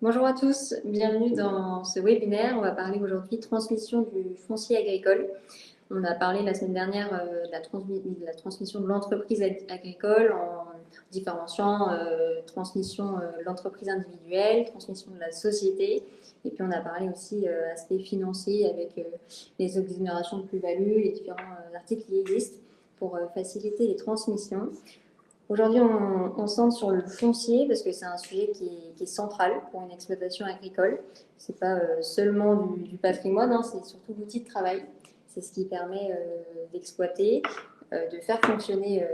Bonjour à tous, bienvenue dans ce webinaire. On va parler aujourd'hui de transmission du foncier agricole. On a parlé la semaine dernière de la transmission de l'entreprise agricole en différenciant transmission de l'entreprise individuelle, transmission de la société. Et puis on a parlé aussi aspect financier avec les exonérations de plus-value, les différents articles qui existent pour faciliter les transmissions. Aujourd'hui, on centre sur le foncier parce que c'est un sujet qui est central pour une exploitation agricole. Ce n'est pas seulement du patrimoine, hein, c'est surtout l'outil de travail. C'est ce qui permet d'exploiter, de faire fonctionner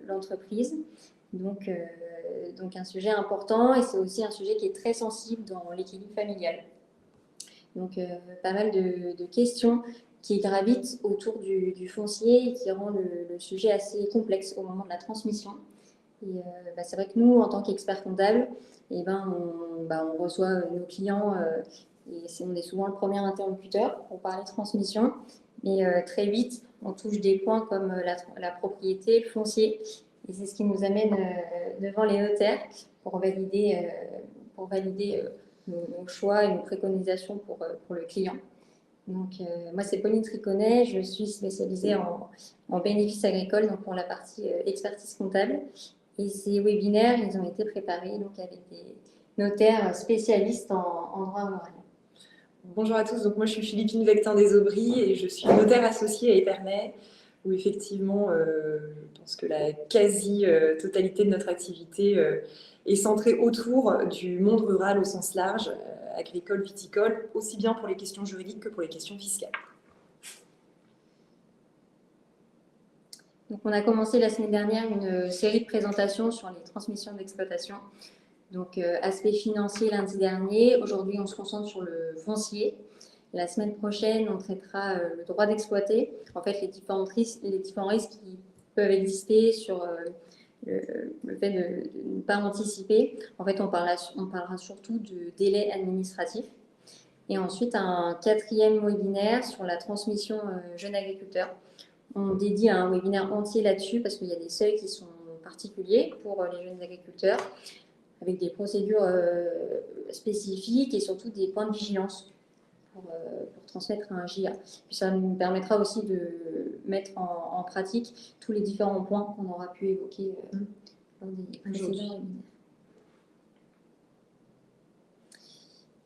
l'entreprise. Donc un sujet important et c'est aussi un sujet qui est très sensible dans l'équilibre familial. Donc pas mal de questions qui gravitent autour du foncier et qui rendent le sujet assez complexe au moment de la transmission. Et c'est vrai que nous, en tant qu'experts comptables, on reçoit nos clients et on est souvent le premier interlocuteur pour parler de transmission. Mais très vite, on touche des points comme la propriété, le foncier. Et c'est ce qui nous amène devant les notaires pour valider nos choix et nos préconisations pour le client. Donc, moi, c'est Pauline Triconnet, je suis spécialisée en bénéfices agricoles, donc pour la partie expertise comptable. Et ces webinaires, ils ont été préparés donc, avec des notaires spécialistes en droit moral. Bonjour à tous, donc moi je suis Philippine Vectin des Aubry et je suis notaire associée à Épernay, où effectivement, je pense que la quasi-totalité de notre activité est centrée autour du monde rural au sens large, agricole, viticole, aussi bien pour les questions juridiques que pour les questions fiscales. Donc, on a commencé la semaine dernière une série de présentations sur les transmissions d'exploitation. Donc, aspect financier lundi dernier. Aujourd'hui, on se concentre sur le foncier. La semaine prochaine, on traitera le droit d'exploiter. En fait, les différents risques qui peuvent exister sur le fait de ne pas anticiper. En fait, on parlera surtout de délai administratif. Et ensuite, un quatrième webinaire sur la transmission jeunes agriculteurs. On dédie un webinaire entier là-dessus parce qu'il y a des seuils qui sont particuliers pour les jeunes agriculteurs, avec des procédures spécifiques et surtout des points de vigilance pour transmettre un JA. Puis ça nous permettra aussi de mettre en pratique tous les différents points qu'on aura pu évoquer lors des précédents webinaires.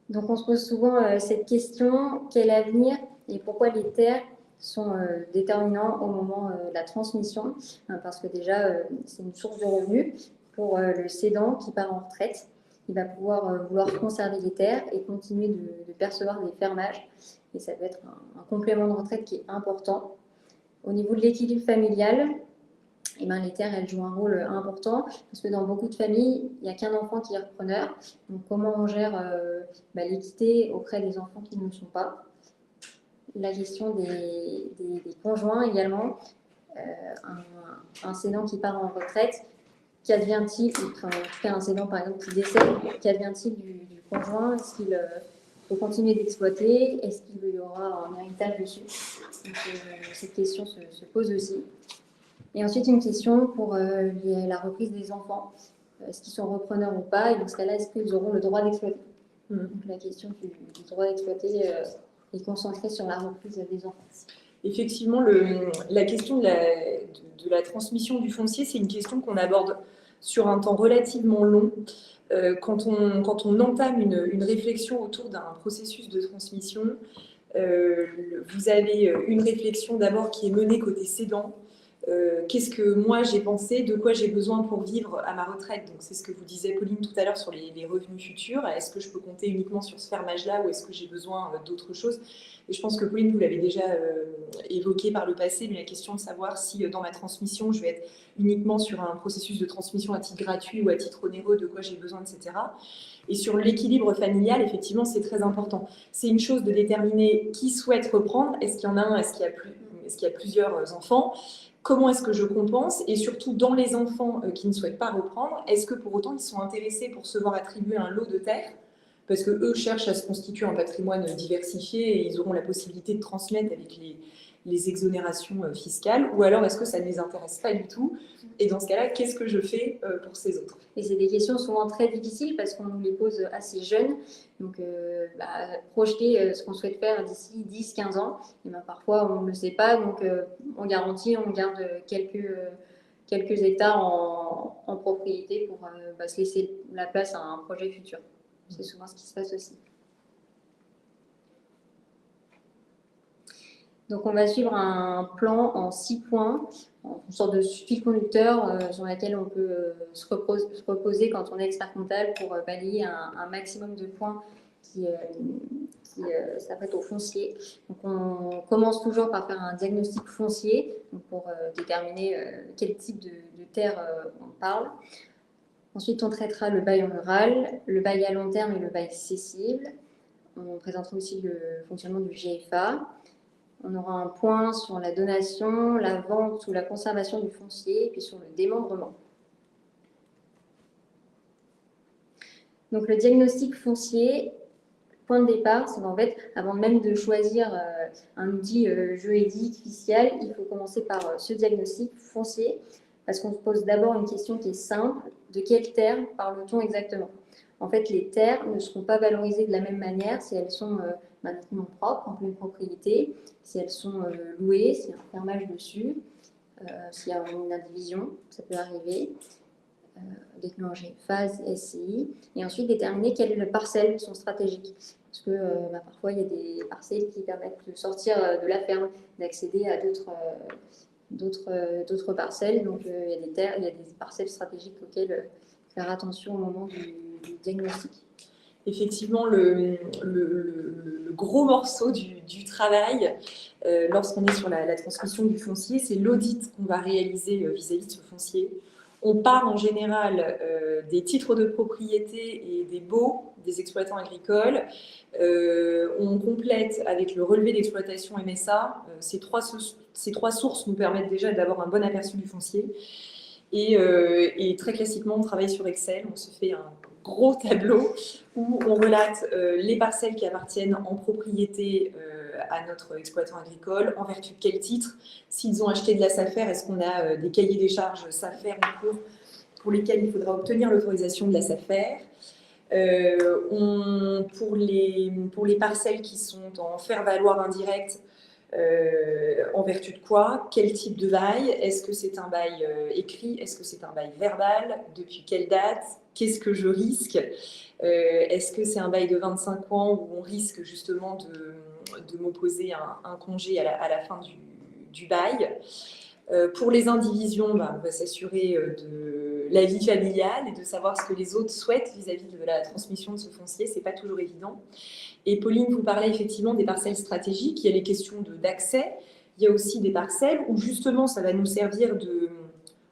Donc on se pose souvent cette question, quel avenir et pourquoi les terres sont déterminants au moment de la transmission, parce que déjà c'est une source de revenus pour le cédant qui part en retraite. Il va pouvoir vouloir conserver les terres et continuer de percevoir des fermages. Et ça peut être un complément de retraite qui est important. Au niveau de l'équilibre familial, les terres, elles jouent un rôle important parce que dans beaucoup de familles, il n'y a qu'un enfant qui est repreneur. Donc, comment on gère l'équité auprès des enfants qui ne le sont pas? La question des conjoints également. Un cédant qui part en retraite, qu'advient-il, en tout cas un cédant par exemple qui décède, qu'advient-il du conjoint? Est-ce qu'il faut continuer d'exploiter? Est-ce qu'il y aura un héritage dessus? Donc, cette question se pose aussi. Et ensuite, une question pour la reprise des enfants. Est-ce qu'ils sont repreneurs ou pas? Et dans ce cas-là, est-ce qu'ils auront le droit d'exploiter? Donc, la question du droit d'exploiter est concentrée sur la reprise des enfants. Effectivement, la question de la transmission du foncier, c'est une question qu'on aborde sur un temps relativement long. Quand on entame une réflexion autour d'un processus de transmission, vous avez une réflexion d'abord qui est menée côté cédant. Qu'est-ce que moi j'ai pensé, de quoi j'ai besoin pour vivre à ma retraite? Donc c'est ce que vous disiez Pauline tout à l'heure sur les revenus futurs. Est-ce que je peux compter uniquement sur ce fermage-là ou est-ce que j'ai besoin d'autres choses? Et je pense que Pauline, vous l'avez déjà évoqué par le passé, mais la question de savoir si dans ma transmission, je vais être uniquement sur un processus de transmission à titre gratuit ou à titre onéreux, de quoi j'ai besoin, etc. Et sur l'équilibre familial, effectivement, c'est très important. C'est une chose de déterminer qui souhaite reprendre. Est-ce qu'il y en a un? Est-ce qu'il y a plusieurs enfants? Comment est-ce que je compense? Et surtout, dans les enfants qui ne souhaitent pas reprendre, est-ce que pour autant, ils sont intéressés pour se voir attribuer un lot de terre? Parce qu'eux cherchent à se constituer un patrimoine diversifié et ils auront la possibilité de transmettre avec les exonérations fiscales, ou alors est-ce que ça ne les intéresse pas du tout? Et dans ce cas-là, qu'est-ce que je fais pour ces autres? Et c'est des questions souvent très difficiles parce qu'on nous les pose assez jeunes. Donc, projeter ce qu'on souhaite faire d'ici 10-15 ans, et ben, parfois on ne le sait pas. Donc, on garantit, on garde quelques hectares en propriété pour se laisser la place à un projet futur. C'est souvent ce qui se passe aussi. Donc, on va suivre un plan en 6 points, une sorte de fil conducteur sur laquelle on peut se reposer quand on est expert comptable pour balayer un maximum de points qui s'apprêtent au foncier. Donc, on commence toujours par faire un diagnostic foncier donc pour déterminer quel type de terre on parle. Ensuite, on traitera le bail rural, le bail à long terme et le bail cessible. On présentera aussi le fonctionnement du GFA. On aura un point sur la donation, la vente ou la conservation du foncier, et puis sur le démembrement. Donc le diagnostic foncier, point de départ, c'est qu'en fait, avant même de choisir un outil juridique, fiscal, il faut commencer par ce diagnostic foncier, parce qu'on se pose d'abord une question qui est simple, de quelle terre parle-t-on exactement? En fait, les terres ne seront pas valorisées de la même manière si elles sont maintenant propres, en pleine propriété, si elles sont louées, s'il y a un fermage dessus, s'il y a une indivision, ça peut arriver, déclencher phase SCI, et ensuite déterminer quelles parcelles sont stratégiques. Parce que parfois, il y a des parcelles qui permettent de sortir de la ferme, d'accéder à d'autres parcelles. Donc, il y a des terres, il y a des parcelles stratégiques auxquelles faire attention au moment du diagnostic. Effectivement, le gros morceau du travail, lorsqu'on est sur la transmission du foncier, c'est l'audit qu'on va réaliser vis-à-vis de ce foncier. On part en général des titres de propriété et des baux des exploitants agricoles. On complète avec le relevé d'exploitation MSA. Ces trois sources nous permettent déjà d'avoir un bon aperçu du foncier. Et très classiquement, on travaille sur Excel. On se fait un gros tableau où on relate les parcelles qui appartiennent en propriété à notre exploitant agricole, en vertu de quel titre, s'ils ont acheté de la SAFER, est-ce qu'on a des cahiers des charges SAFER en cours pour lesquels il faudra obtenir l'autorisation de la SAFER. Pour les parcelles qui sont en faire-valoir indirect, en vertu de quoi? Quel type de bail? Est-ce que c'est un bail écrit? Est-ce que c'est un bail verbal? Depuis quelle date? Qu'est-ce que je risque? Est-ce que c'est un bail de 25 ans où on risque justement de m'opposer un congé à la fin du bail? Pour les indivisions, on va s'assurer de la vie familiale et de savoir ce que les autres souhaitent vis-à-vis de la transmission de ce foncier. Ce n'est pas toujours évident. Et Pauline vous parlait effectivement des parcelles stratégiques. Il y a les questions d'accès. Il y a aussi des parcelles où justement ça va nous servir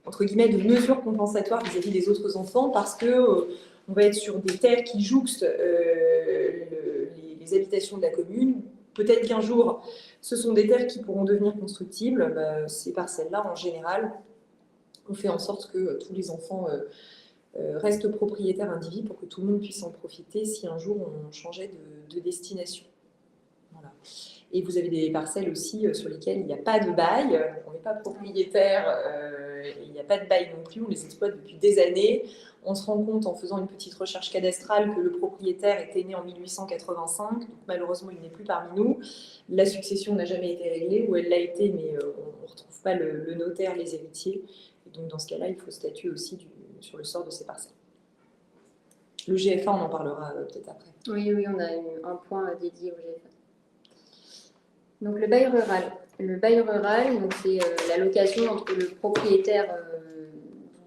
entre guillemets, de mesures compensatoires vis-à-vis des autres enfants parce que on va être sur des terres qui jouxtent les habitations de la commune. Peut-être qu'un jour, ce sont des terres qui pourront devenir constructibles. Ces parcelles-là, en général, on fait en sorte que tous les enfants restent propriétaires indivis pour que tout le monde puisse en profiter si un jour on changeait de destination. Voilà. Et vous avez des parcelles aussi sur lesquelles il n'y a pas de bail, on n'est pas propriétaire, il n'y a pas de bail non plus, on les exploite depuis des années. On se rend compte en faisant une petite recherche cadastrale que le propriétaire était né en 1885, donc malheureusement il n'est plus parmi nous. La succession n'a jamais été réglée, ou elle l'a été, mais on ne retrouve pas le notaire, les héritiers. Et donc dans ce cas-là, il faut statuer aussi sur le sort de ces parcelles. Le GFA, on en parlera peut-être après. Oui, on a un point dédié au GFA. Donc le bail rural. Le bail rural, c'est la location entre le propriétaire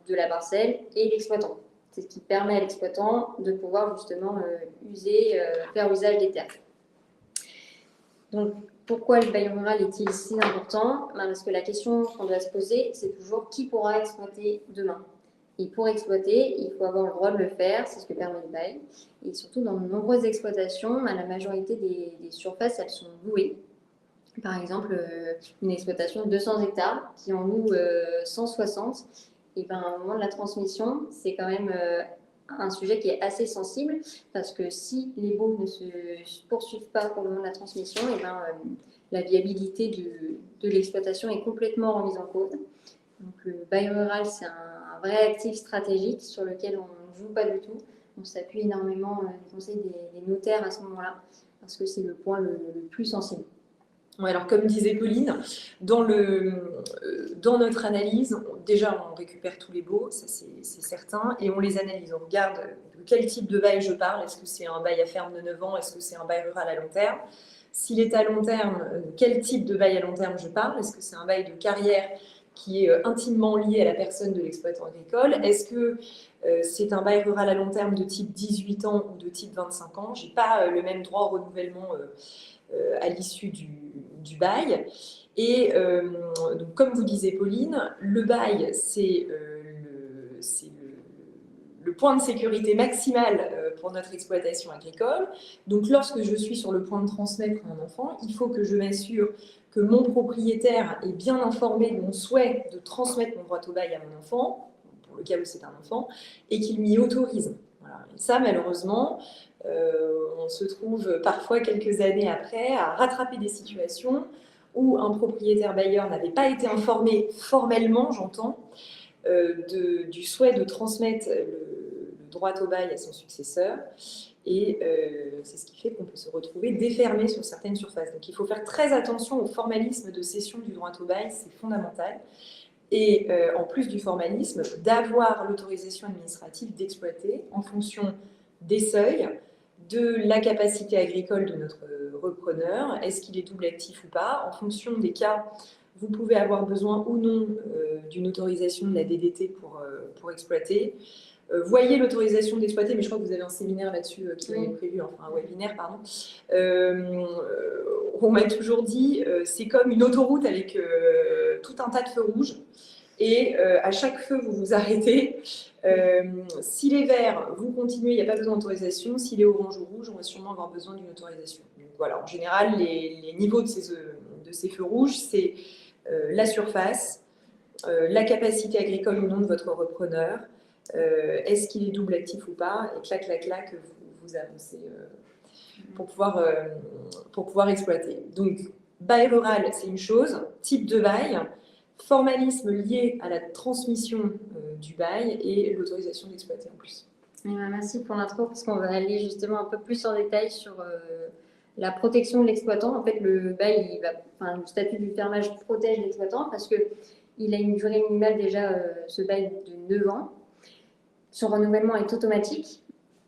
de la parcelle et l'exploitant. C'est ce qui permet à l'exploitant de pouvoir justement faire usage des terres. Donc pourquoi le bail rural est-il si important? Parce que la question qu'on doit se poser, c'est toujours qui pourra exploiter demain. Et pour exploiter, il faut avoir le droit de le faire, c'est ce que permet le bail. Et surtout, dans de nombreuses exploitations, la majorité des surfaces, elles sont louées. Par exemple, une exploitation de 200 hectares qui en loue 160, et au moment de la transmission, c'est quand même un sujet qui est assez sensible parce que si les baux ne se poursuivent pas pour le moment de la transmission, et ben, la viabilité de l'exploitation est complètement remise en cause. Donc le bail rural, c'est un vrai actif stratégique sur lequel on ne joue pas du tout. On s'appuie énormément des conseils des notaires à ce moment-là parce que c'est le point le plus sensible. Ouais, alors comme disait Pauline, dans notre analyse, déjà on récupère tous les baux, ça c'est certain, et on les analyse. On regarde de quel type de bail je parle. Est-ce que c'est un bail à ferme de 9 ans? Est-ce que c'est un bail rural à long terme? S'il est à long terme, quel type de bail à long terme je parle? Est-ce que c'est un bail de carrière qui est intimement lié à la personne de l'exploitant agricole? Est-ce que c'est un bail rural à long terme de type 18 ans ou de type 25 ans? Je n'ai pas le même droit au renouvellement à l'issue du bail. Et donc, comme vous disiez Pauline, le bail, c'est le point de sécurité maximal pour notre exploitation agricole. Donc lorsque je suis sur le point de transmettre à un enfant, il faut que je m'assure que mon propriétaire est bien informé de mon souhait de transmettre mon droit au bail à mon enfant, pour le cas où c'est un enfant, et qu'il m'y autorise. Voilà. Et ça, malheureusement, on se trouve parfois quelques années après à rattraper des situations où un propriétaire bailleur n'avait pas été informé formellement, j'entends, du souhait de transmettre le droit au bail à son successeur. Et c'est ce qui fait qu'on peut se retrouver défermé sur certaines surfaces. Donc il faut faire très attention au formalisme de cession du droit au bail, c'est fondamental. Et en plus du formalisme, d'avoir l'autorisation administrative d'exploiter en fonction des seuils, de la capacité agricole de notre repreneur, est-ce qu'il est double actif ou pas, en fonction des cas. Vous pouvez avoir besoin ou non d'une autorisation de la DDT pour exploiter. Voyez l'autorisation d'exploiter, mais je crois que vous avez un séminaire là-dessus qui est prévu, enfin un webinaire, pardon. On m'a toujours dit, c'est comme une autoroute avec tout un tas de feux rouges. Et à chaque feu, vous vous arrêtez. S'il est vert, vous continuez, il n'y a pas besoin d'autorisation. S'il est orange ou rouge, on va sûrement avoir besoin d'une autorisation. Donc, voilà, en général, les niveaux de ces feux rouges, c'est la surface, la capacité agricole ou non de votre repreneur, est-ce qu'il est double actif ou pas, et clac, clac, clac, vous avancez pour pouvoir exploiter. Donc, bail rural, c'est une chose, type de bail, formalisme lié à la transmission du bail et l'autorisation d'exploiter en plus. Merci pour l'intro, parce qu'on va aller justement un peu plus en détail sur la protection de l'exploitant. En fait, le bail, le statut du fermage protège l'exploitant parce qu'il a une durée minimale déjà, ce bail de 9 ans. Son renouvellement est automatique.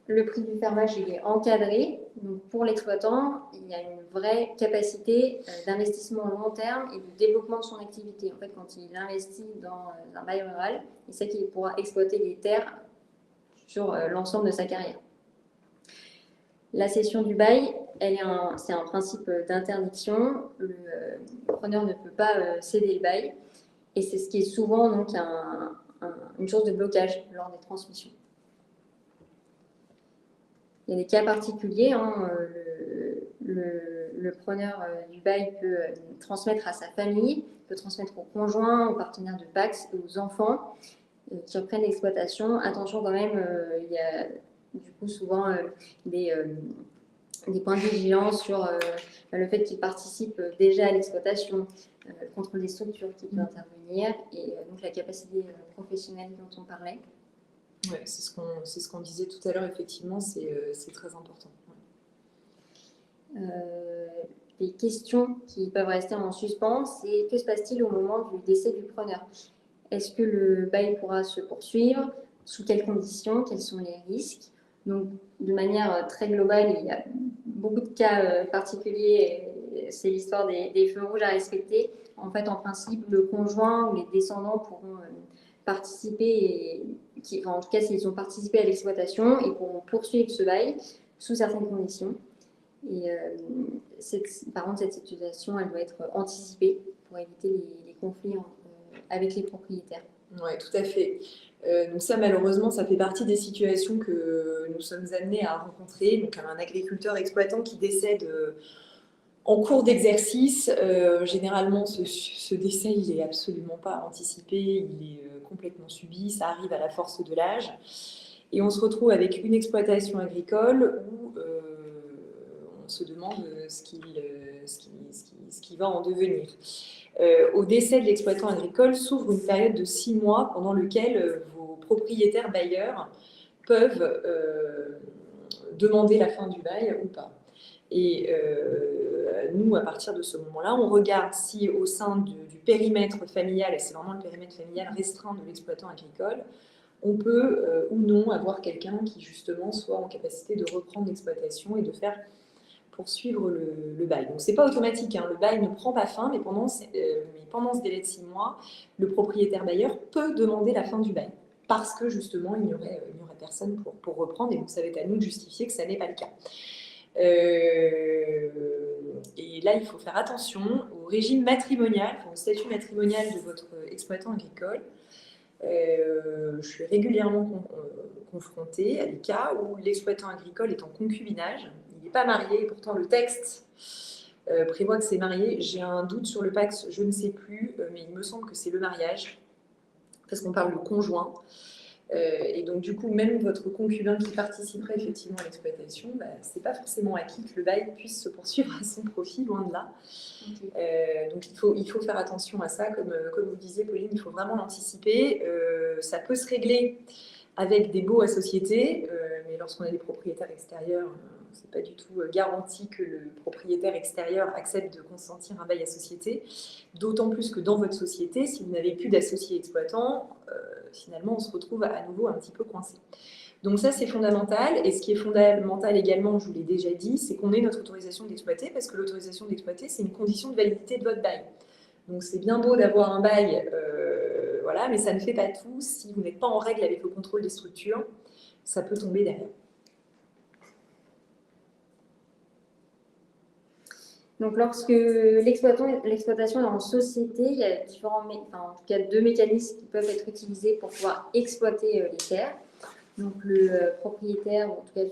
Le prix du fermage, il est encadré. Donc pour l'exploitant, il y a une vraie capacité d'investissement à long terme et de développement de son activité. En fait, quand il investit dans un bail rural, il sait qu'il pourra exploiter les terres sur l'ensemble de sa carrière. La cession du bail, c'est un principe d'interdiction. Le preneur ne peut pas céder le bail. Et c'est ce qui est souvent donc, une source de blocage lors des transmissions. Il y a des cas particuliers. Le preneur du bail peut transmettre à sa famille, peut transmettre aux conjoints, aux partenaires de Pacs et aux enfants qui reprennent l'exploitation. Attention quand même, il y a du coup souvent des points de vigilance sur le fait qu'ils participent déjà à l'exploitation, le contrôle des structures qui peut intervenir et donc la capacité professionnelle dont on parlait. Ouais, c'est ce qu'on disait tout à l'heure, effectivement, c'est très important. Les questions qui peuvent rester en suspens, c'est que se passe-t-il au moment du décès du preneur? Est-ce que le bail pourra se poursuivre? Sous quelles conditions? Quels sont les risques? Donc, de manière très globale, il y a beaucoup de cas particuliers. C'est l'histoire des feux rouges à respecter. En fait, en principe, le conjoint ou les descendants pourront participer, en tout cas, s'ils ont participé à l'exploitation, ils pourront poursuivre ce bail sous certaines conditions. Et par contre, cette situation, elle doit être anticipée pour éviter les conflits avec les propriétaires. Oui, tout à fait. Donc ça, malheureusement, ça fait partie des situations que nous sommes amenés à rencontrer. Donc un agriculteur exploitant qui décède en cours d'exercice, généralement, ce décès, il n'est absolument pas anticipé, il est complètement subi, ça arrive à la force de l'âge. Et on se retrouve avec une exploitation agricole où on se demande ce qui va en devenir. Au décès de l'exploitant agricole s'ouvre une période de 6 mois pendant lequel vos propriétaires bailleurs peuvent demander la fin du bail ou pas. Et nous, à partir de ce moment-là, on regarde si au sein du périmètre familial, et c'est vraiment le périmètre familial restreint de l'exploitant agricole, on peut ou non avoir quelqu'un qui justement soit en capacité de reprendre l'exploitation et de faire poursuivre le bail. Donc c'est pas automatique, hein, le bail ne prend pas fin, mais pendant ce délai de 6 mois, le propriétaire bailleur peut demander la fin du bail, parce que justement il n'y aurait personne pour reprendre, et donc ça va être à nous de justifier que ça n'est pas le cas. Et là, il faut faire attention au régime matrimonial, enfin, au statut matrimonial de votre exploitant agricole. Je suis régulièrement confrontée à des cas où l'exploitant agricole est en concubinage, il n'est pas marié, et pourtant le texte prévoit que c'est marié. J'ai un doute sur le Pacs, je ne sais plus, mais il me semble que c'est le mariage, parce qu'on parle de conjoint. Et donc, du coup, même votre concubin qui participerait effectivement à l'exploitation, ce n'est pas forcément acquis que le bail puisse se poursuivre à son profit, loin de là. Okay. Donc, il faut faire attention à ça. Comme vous disiez, Pauline, il faut vraiment l'anticiper. Ça peut se régler avec des baux à société, mais lorsqu'on a des propriétaires extérieurs, ce n'est pas du tout garanti que le propriétaire extérieur accepte de consentir un bail à société. D'autant plus que dans votre société, si vous n'avez plus d'associés exploitants, finalement, on se retrouve à nouveau un petit peu coincé. Donc ça, c'est fondamental. Et ce qui est fondamental également, je vous l'ai déjà dit, c'est qu'on ait notre autorisation d'exploiter, parce que l'autorisation d'exploiter, c'est une condition de validité de votre bail. Donc c'est bien beau d'avoir un bail, voilà, mais ça ne fait pas tout. Si vous n'êtes pas en règle avec le contrôle des structures, ça peut tomber derrière. Donc, lorsque l'exploitation est en société, il y a en tout cas 2 mécanismes qui peuvent être utilisés pour pouvoir exploiter les terres. Donc, le propriétaire, ou en tout cas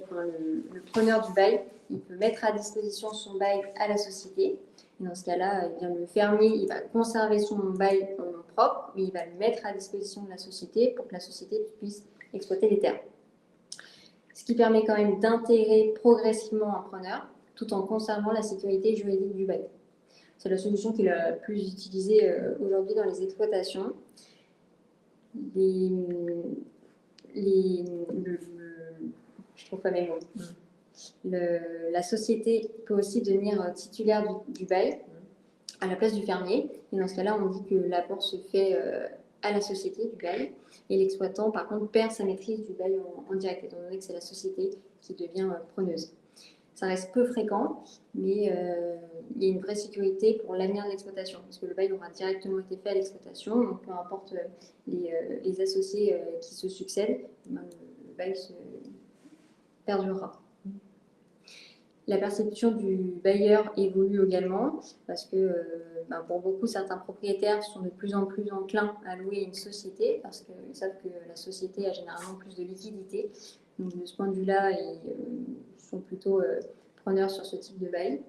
le preneur du bail, il peut mettre à disposition son bail à la société. Et dans ce cas-là, le fermier, il va conserver son bail en nom propre, mais il va le mettre à disposition de la société pour que la société puisse exploiter les terres. Ce qui permet quand même d'intégrer progressivement un preneur, tout en conservant la sécurité juridique du bail. C'est la solution qui est la plus utilisée aujourd'hui dans les exploitations. Je trouve pas mes mots. La société peut aussi devenir titulaire du bail à la place du fermier. Et dans ce cas-là, on dit que l'apport se fait à la société du bail. Et l'exploitant, par contre, perd sa maîtrise du bail en direct, étant donné que c'est la société qui devient preneuse. Ça reste peu fréquent, mais il y a une vraie sécurité pour l'avenir de l'exploitation, parce que le bail aura directement été fait à l'exploitation, donc peu importe les associés qui se succèdent, le bail se perdurera. La perception du bailleur évolue également, parce que pour beaucoup, certains propriétaires sont de plus en plus enclins à louer une société, parce qu'ils savent que la société a généralement plus de liquidité. Donc de ce point de vue-là, ils sont plutôt preneurs sur ce type de bail.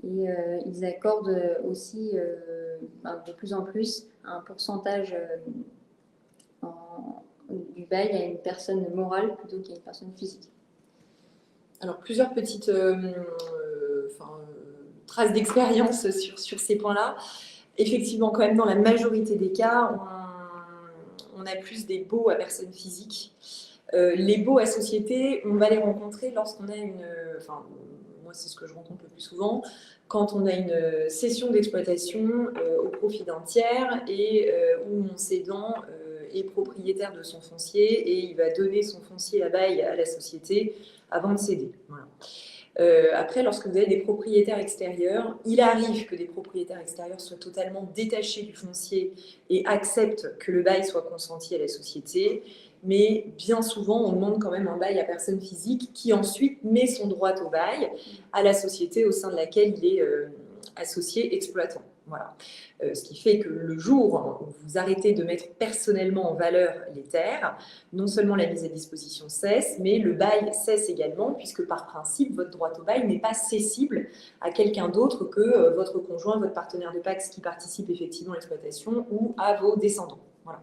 Et ils accordent aussi de plus en plus un pourcentage du bail à une personne morale plutôt qu'à une personne physique. Alors, plusieurs petites traces d'expérience sur ces points-là. Effectivement, quand même, dans la majorité des cas, on a plus des baux à personnes physiques. Les baux à société, on va les rencontrer lorsqu'on a moi c'est ce que je rencontre le plus souvent, quand on a une cession d'exploitation au profit d'un tiers et où mon cédant est propriétaire de son foncier et il va donner son foncier à bail à la société avant de céder. Voilà. Après, lorsque vous avez des propriétaires extérieurs, il arrive que des propriétaires extérieurs soient totalement détachés du foncier et acceptent que le bail soit consenti à la société. Mais bien souvent, on demande quand même un bail à personne physique qui ensuite met son droit au bail à la société au sein de laquelle il est associé exploitant. Voilà. Ce qui fait que le jour où vous arrêtez de mettre personnellement en valeur les terres, non seulement la mise à disposition cesse, mais le bail cesse également, puisque par principe, votre droit au bail n'est pas cessible à quelqu'un d'autre que votre conjoint, votre partenaire de PACS qui participe effectivement à l'exploitation ou à vos descendants. Voilà.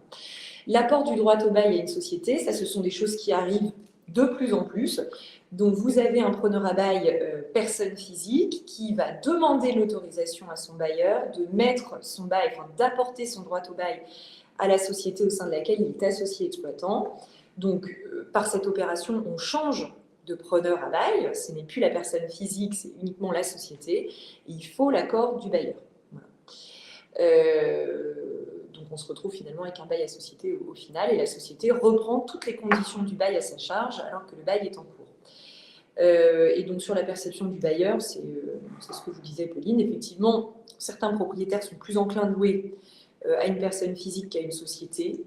L'apport du droit au bail à une société, ça, ce sont des choses qui arrivent de plus en plus. Donc, vous avez un preneur à bail, personne physique, qui va demander l'autorisation à son bailleur de mettre son bail, enfin d'apporter son droit au bail à la société au sein de laquelle il est associé exploitant. Donc, par cette opération, on change de preneur à bail. Ce n'est plus la personne physique, c'est uniquement la société. Et il faut l'accord du bailleur. Voilà. Donc, on se retrouve finalement avec un bail à société au final, et la société reprend toutes les conditions du bail à sa charge alors que le bail est en cours. Et donc, sur la perception du bailleur, c'est ce que vous disais, Pauline. Effectivement, certains propriétaires sont plus enclins de louer à une personne physique qu'à une société.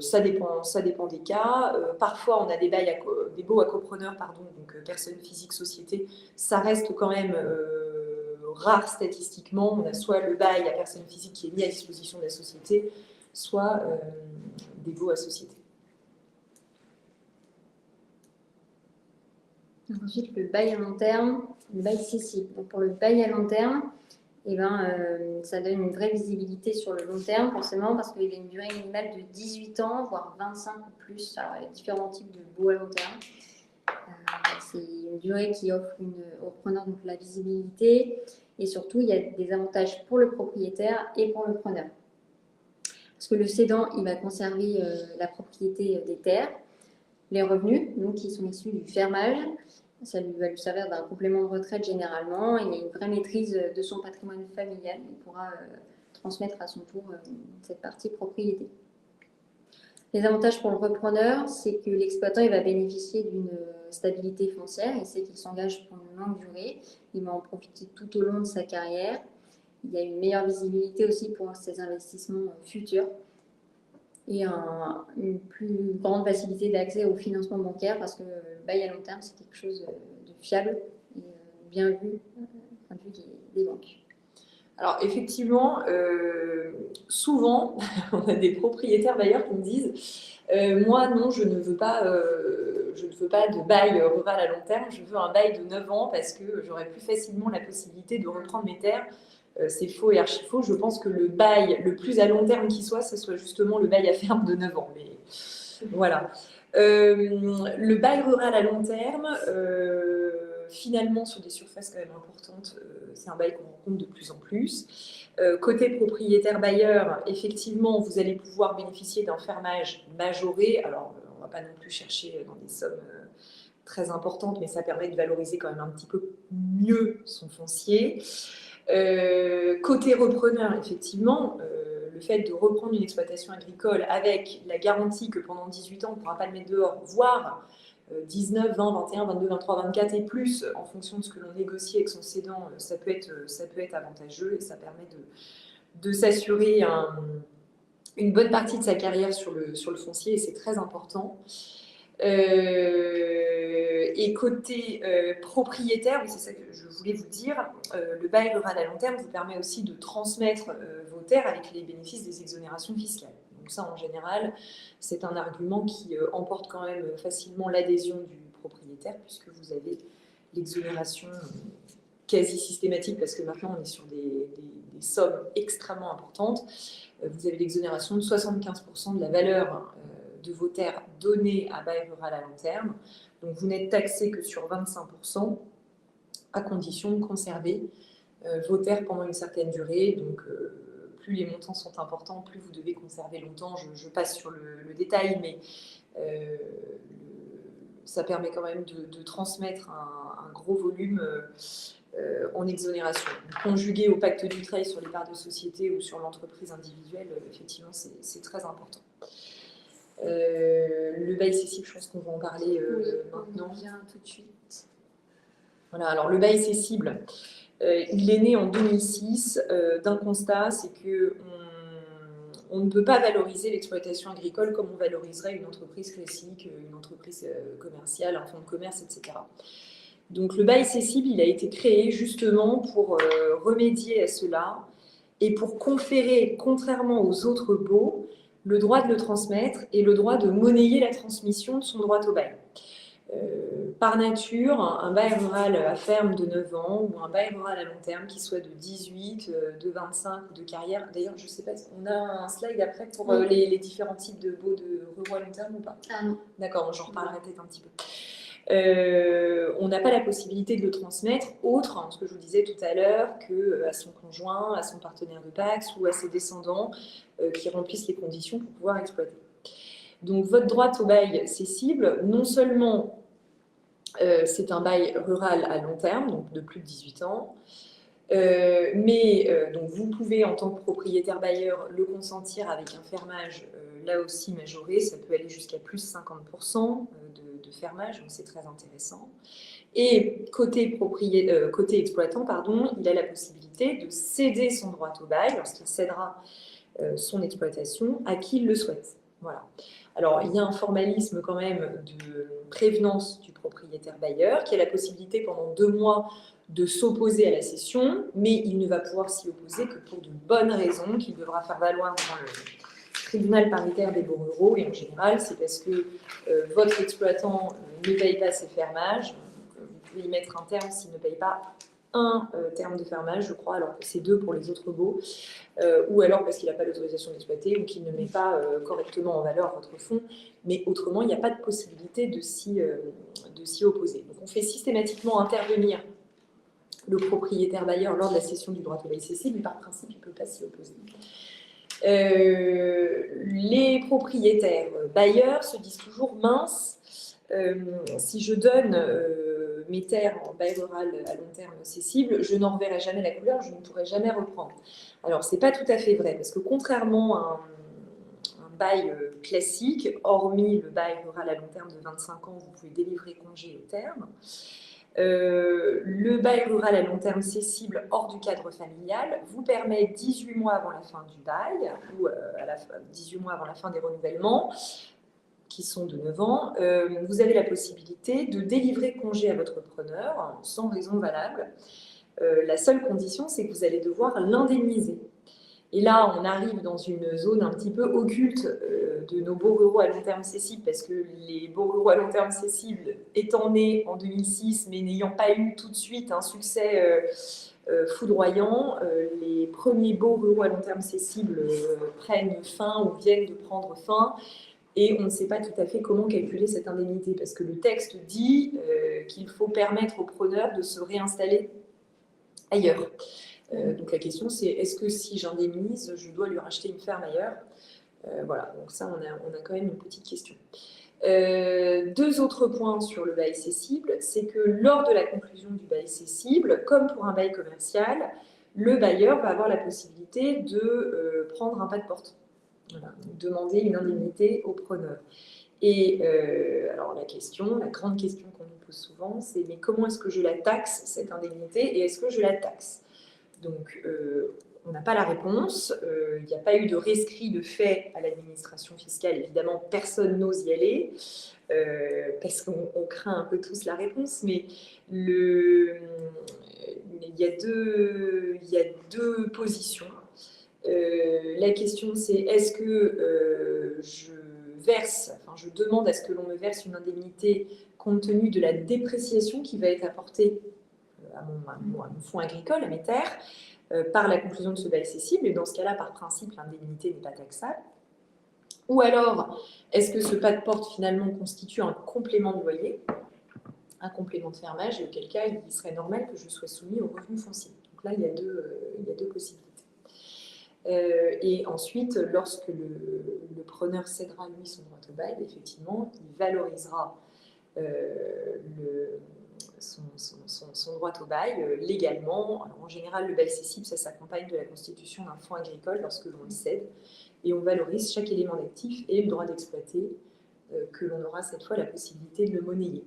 Ça dépend des cas. Parfois, on a des baux à copreneurs, donc personne physique, société. Ça reste quand même rare statistiquement. On a soit le bail à personne physique qui est mis à disposition de la société, soit des baux à société. Ensuite, le bail à long terme, le bail cessible. Donc, pour le bail à long terme, ça donne une vraie visibilité sur le long terme, forcément, parce qu'il y a une durée minimale de 18 ans, voire 25 ou plus. Alors, il y a différents types de baux à long terme. C'est une durée qui offre au preneur donc, la visibilité, et surtout, il y a des avantages pour le propriétaire et pour le preneur. Parce que le cédant, il va conserver la propriété des terres, les revenus, donc, qui sont issus du fermage. Ça va lui servir d'un complément de retraite généralement. Il y a une vraie maîtrise de son patrimoine familial. Il pourra transmettre à son tour cette partie propriété. Les avantages pour le repreneur, c'est que l'exploitant il va bénéficier d'une stabilité foncière. Il sait qu'il s'engage pour une longue durée. Il va en profiter tout au long de sa carrière. Il y a une meilleure visibilité aussi pour ses investissements futurs. Et une plus grande facilité d'accès au financement bancaire parce que le bail à long terme, c'est quelque chose de fiable et bien vu du point de vue des banques. Alors effectivement, souvent, on a des propriétaires bailleurs qui me disent moi non, je ne veux pas de bail rural à long terme, je veux un bail de 9 ans parce que j'aurai plus facilement la possibilité de reprendre mes terres. C'est faux et archi faux. Je pense que le bail le plus à long terme qui soit, ce soit justement le bail à ferme de 9 ans. Mais voilà. Le bail rural à long terme, finalement, sur des surfaces quand même importantes, c'est un bail qu'on rencontre de plus en plus. Côté propriétaire bailleur, effectivement, vous allez pouvoir bénéficier d'un fermage majoré. Alors, on ne va pas non plus chercher dans des sommes très importantes, mais ça permet de valoriser quand même un petit peu mieux son foncier. Côté repreneur, effectivement, le fait de reprendre une exploitation agricole avec la garantie que pendant 18 ans, on ne pourra pas le mettre dehors, voire 19, 20, 21, 22, 23, 24 et plus, en fonction de ce que l'on négocie avec son cédant, ça peut être avantageux et ça permet de s'assurer une bonne partie de sa carrière sur le foncier et c'est très important. Et côté propriétaire, oui, c'est ça que je voulais vous dire, le bail rural à long terme vous permet aussi de transmettre vos terres avec les bénéfices des exonérations fiscales. Donc ça, en général, c'est un argument qui emporte quand même facilement l'adhésion du propriétaire puisque vous avez l'exonération quasi systématique parce que maintenant on est sur des sommes extrêmement importantes. Vous avez l'exonération de 75% de la valeur de vos terres données à bail rural à long terme. Donc, vous n'êtes taxé que sur 25% à condition de conserver vos terres pendant une certaine durée. Donc, plus les montants sont importants, plus vous devez conserver longtemps. Je passe sur le détail, mais ça permet quand même de transmettre un gros volume en exonération. Conjugué au pacte Dutreil sur les parts de société ou sur l'entreprise individuelle, effectivement, c'est très important. Le bail cessible, je pense qu'on va en parler maintenant. On vient tout de suite. Voilà, alors le bail cessible, il est né en 2006 d'un constat, c'est qu'on ne peut pas valoriser l'exploitation agricole comme on valoriserait une entreprise classique, une entreprise commerciale, un fonds de commerce, etc. Donc le bail cessible, il a été créé justement pour remédier à cela et pour conférer, contrairement aux autres baux, le droit de le transmettre et le droit de monnayer la transmission de son droit au bail. Par nature, un bail rural à ferme de 9 ans ou un bail rural à long terme qui soit de 18, de 25 ou de carrière. D'ailleurs, je ne sais pas, on a un slide après pour les différents types de baux de ruraux à long terme ou pas? Ah non. D'accord, j'en reparlerai peut-être un petit peu. On n'a pas la possibilité de le transmettre autre, ce que je vous disais tout à l'heure, qu'à son conjoint, à son partenaire de PACS ou à ses descendants qui remplissent les conditions pour pouvoir exploiter. Donc, votre droit au bail cessible, non seulement c'est un bail rural à long terme, donc de plus de 18 ans. Donc vous pouvez, en tant que propriétaire bailleur, le consentir avec un fermage là aussi majoré. Ça peut aller jusqu'à plus 50% de fermage, donc c'est très intéressant. Et côté exploitant, il a la possibilité de céder son droit au bail lorsqu'il cédera son exploitation à qui il le souhaite. Voilà. Alors, il y a un formalisme quand même de prévenance du propriétaire bailleur qui a la possibilité pendant 2 mois de s'opposer à la cession, mais il ne va pouvoir s'y opposer que pour de bonnes raisons qu'il devra faire valoir devant le tribunal paritaire des baux ruraux. Et en général, c'est parce que votre exploitant ne paye pas ses fermages. Vous pouvez y mettre un terme s'il ne paye pas un terme de fermage, je crois, alors que c'est 2 pour les autres baux. Ou alors parce qu'il n'a pas l'autorisation d'exploiter ou qu'il ne met pas correctement en valeur votre fonds, mais autrement, il n'y a pas de possibilité de s'y opposer. Donc, on fait systématiquement intervenir le propriétaire bailleur lors de la cession du droit au bail cessible, mais par principe, il ne peut pas s'y opposer. Les propriétaires bailleurs se disent toujours mince. Si je donne mes terres en bail rural à long terme cessible, je n'en reverrai jamais la couleur, je ne pourrai jamais reprendre. Alors, ce n'est pas tout à fait vrai, parce que contrairement à un bail classique, hormis le bail rural à long terme de 25 ans, vous pouvez délivrer congé au terme. Le bail rural à long terme cessible hors du cadre familial vous permet 18 mois avant la fin du bail, ou 18 mois avant la fin des renouvellements, qui sont de 9 ans, vous avez la possibilité de délivrer congé à votre preneur sans raison valable. La seule condition, c'est que vous allez devoir l'indemniser. Et là, on arrive dans une zone un petit peu occulte de nos baux ruraux à long terme cessibles, parce que les baux ruraux à long terme cessibles, étant nés en 2006, mais n'ayant pas eu tout de suite un succès foudroyant, les premiers baux ruraux à long terme cessibles prennent fin ou viennent de prendre fin. Et on ne sait pas tout à fait comment calculer cette indemnité, parce que le texte dit qu'il faut permettre au preneur de se réinstaller ailleurs. Donc la question c'est, est-ce que si j'indemnise, je dois lui racheter une ferme ailleurs? Voilà, donc ça on a quand même une petite question. 2 autres points sur le bail cessible, c'est que lors de la conclusion du bail cessible, comme pour un bail commercial, le bailleur va avoir la possibilité de prendre un pas de porte. Voilà, demander une indemnité au preneur. Et alors la grande question qu'on nous pose souvent, c'est mais comment est-ce que je la taxe, cette indemnité, et est-ce que je la taxe? Donc on n'a pas la réponse, il n'y a pas eu de rescrit de fait à l'administration fiscale, évidemment personne n'ose y aller, parce qu'on craint un peu tous la réponse, mais il y a deux positions. La question c'est est-ce que je demande à ce que l'on me verse une indemnité compte tenu de la dépréciation qui va être apportée à mon fonds agricole, à mes terres, par la conclusion de ce bail cessible, et dans ce cas-là, par principe, l'indemnité n'est pas taxable. Ou alors, est-ce que ce pas de porte finalement constitue un complément de loyer, un complément de fermage, et auquel cas il serait normal que je sois soumis au revenu foncier. Donc là, il y a deux possibilités. Et ensuite, lorsque le preneur cédera lui son droit au bail, effectivement, il valorisera son droit au bail légalement. Alors, en général, le bail cessible, ça s'accompagne de la constitution d'un fonds agricole lorsque l'on le cède, et on valorise chaque élément d'actif et le droit d'exploiter, que l'on aura cette fois la possibilité de le monnayer.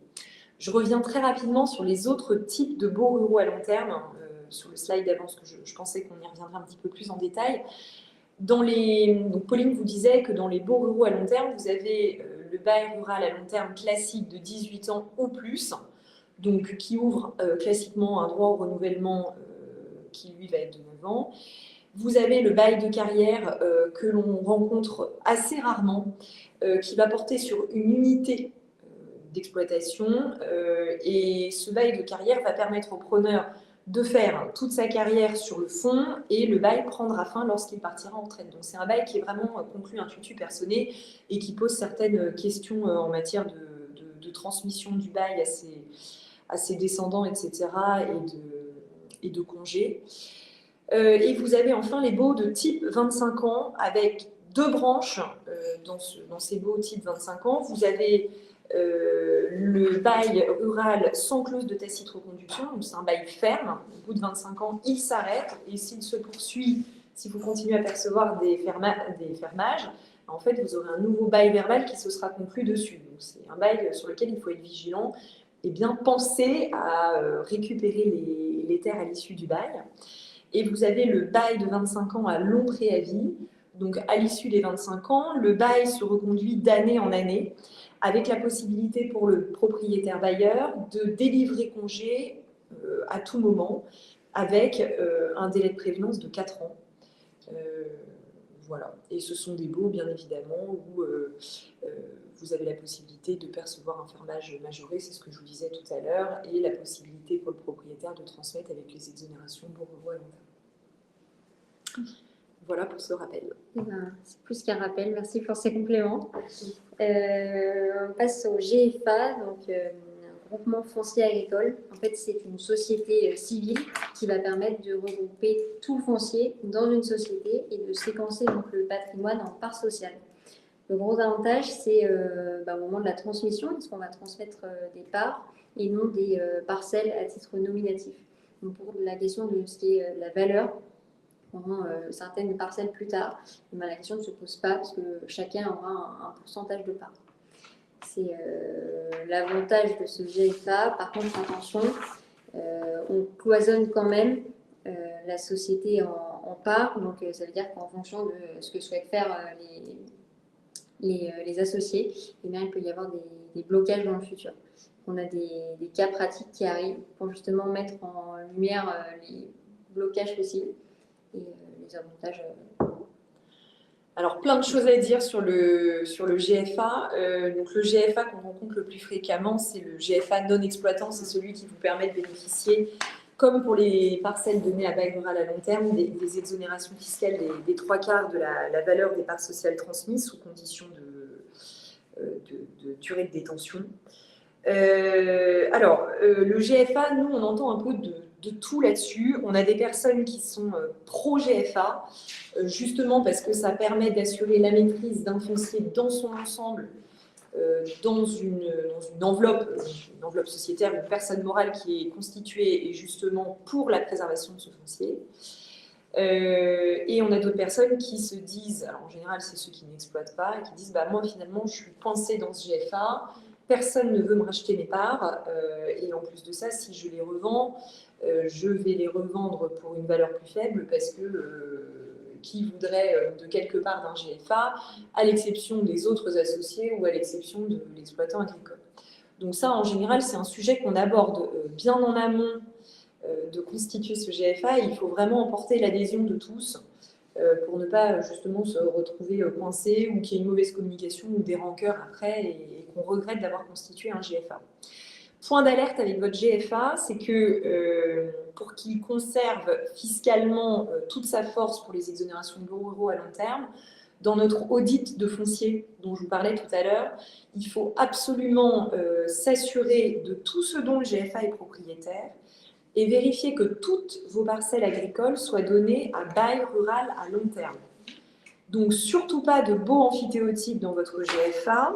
Je reviens très rapidement sur les autres types de baux ruraux à long terme, sur le slide d'avant, parce que je pensais qu'on y reviendrait un petit peu plus en détail. Donc Pauline vous disait que dans les baux ruraux à long terme, vous avez le bail rural à long terme classique de 18 ans ou plus, donc qui ouvre classiquement un droit au renouvellement qui lui va être de 9 ans. Vous avez le bail de carrière que l'on rencontre assez rarement, qui va porter sur une unité d'exploitation. Et ce bail de carrière va permettre au preneur de faire toute sa carrière sur le fonds et le bail prendra fin lorsqu'il partira en retraite. Donc c'est un bail qui est vraiment conclu in tutu personné et qui pose certaines questions en matière de transmission du bail à ses descendants, etc. et de congés. Et vous avez enfin les baux de type 25 ans avec deux branches dans ces baux type 25 ans. Vous avez le bail rural sans clause de tacite reconduction, donc c'est un bail ferme. Au bout de 25 ans, il s'arrête et s'il se poursuit, si vous continuez à percevoir des fermages, en fait, vous aurez un nouveau bail verbal qui se sera conclu dessus. Donc, c'est un bail sur lequel il faut être vigilant et bien penser à récupérer les terres à l'issue du bail. Et vous avez le bail de 25 ans à long préavis. Donc, à l'issue des 25 ans, le bail se reconduit d'année en année, avec la possibilité pour le propriétaire bailleur de délivrer congé à tout moment, avec un délai de prévenance de 4 ans. Voilà. Et ce sont des baux, bien évidemment, où vous avez la possibilité de percevoir un fermage majoré, c'est ce que je vous disais tout à l'heure, et la possibilité pour le propriétaire de transmettre avec les exonérations Bourreau à long terme. Voilà pour ce rappel. Eh ben, c'est plus qu'un rappel, merci pour ces compléments. On passe au GFA, donc un groupement foncier agricole. En fait, c'est une société civile qui va permettre de regrouper tout le foncier dans une société et de séquencer donc, le patrimoine en parts sociales. Le gros avantage, c'est au moment de la transmission, parce qu'on va transmettre des parts et non des parcelles à titre nominatif. Donc, pour la question de ce qui est la valeur, certaines parcelles plus tard, la question ne se pose pas parce que chacun aura un pourcentage de parts. C'est l'avantage de ce GFA. Par contre, attention, on cloisonne quand même la société en parts. Donc, ça veut dire qu'en fonction de ce que souhaitent faire les associés, eh bien, il peut y avoir des blocages dans le futur. On a des cas pratiques qui arrivent pour justement mettre en lumière les blocages possibles et les avantages. Alors, plein de choses à dire sur le GFA. Donc, le GFA qu'on rencontre le plus fréquemment, c'est le GFA non exploitant. C'est celui qui vous permet de bénéficier, comme pour les parcelles données à bail rural à long terme, des exonérations fiscales des 3/4 de la valeur des parts sociales transmises sous condition de durée de détention. Le GFA, nous, on entend un peu de tout là-dessus. On a des personnes qui sont pro-GFA, justement parce que ça permet d'assurer la maîtrise d'un foncier dans son ensemble, dans une enveloppe sociétaire, une personne morale qui est constituée et justement pour la préservation de ce foncier. Et on a d'autres personnes qui se disent, alors en général c'est ceux qui n'exploitent pas, et qui disent moi finalement je suis coincée dans ce GFA, personne ne veut me racheter mes parts, et en plus de ça, si je les revends, je vais les revendre pour une valeur plus faible parce que qui voudrait de quelque part d'un GFA, à l'exception des autres associés ou à l'exception de l'exploitant agricole. Donc ça, en général, c'est un sujet qu'on aborde bien en amont de constituer ce GFA. Il faut vraiment emporter l'adhésion de tous pour ne pas justement se retrouver coincé ou qu'il y ait une mauvaise communication ou des rancœurs après et qu'on regrette d'avoir constitué un GFA. Point d'alerte avec votre GFA, c'est que pour qu'il conserve fiscalement toute sa force pour les exonérations de l'euro à long terme, dans notre audit de foncier dont je vous parlais tout à l'heure, il faut absolument s'assurer de tout ce dont le GFA est propriétaire et vérifier que toutes vos parcelles agricoles soient données à bail rural à long terme. Donc, surtout pas de baux amphithéotiques dans votre GFA.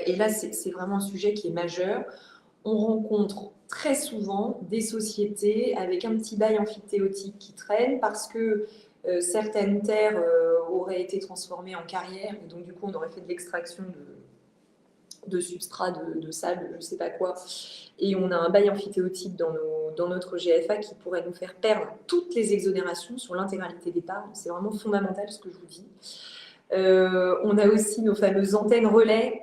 Et là, c'est vraiment un sujet qui est majeur. On rencontre très souvent des sociétés avec un petit bail amphithéotique qui traîne parce que certaines terres auraient été transformées en carrière et donc du coup on aurait fait de l'extraction de substrat, de sable, je ne sais pas quoi, et on a un bail amphithéotique dans notre GFA qui pourrait nous faire perdre toutes les exonérations sur l'intégralité des parts. C'est vraiment fondamental ce que je vous dis. On a aussi nos fameuses antennes relais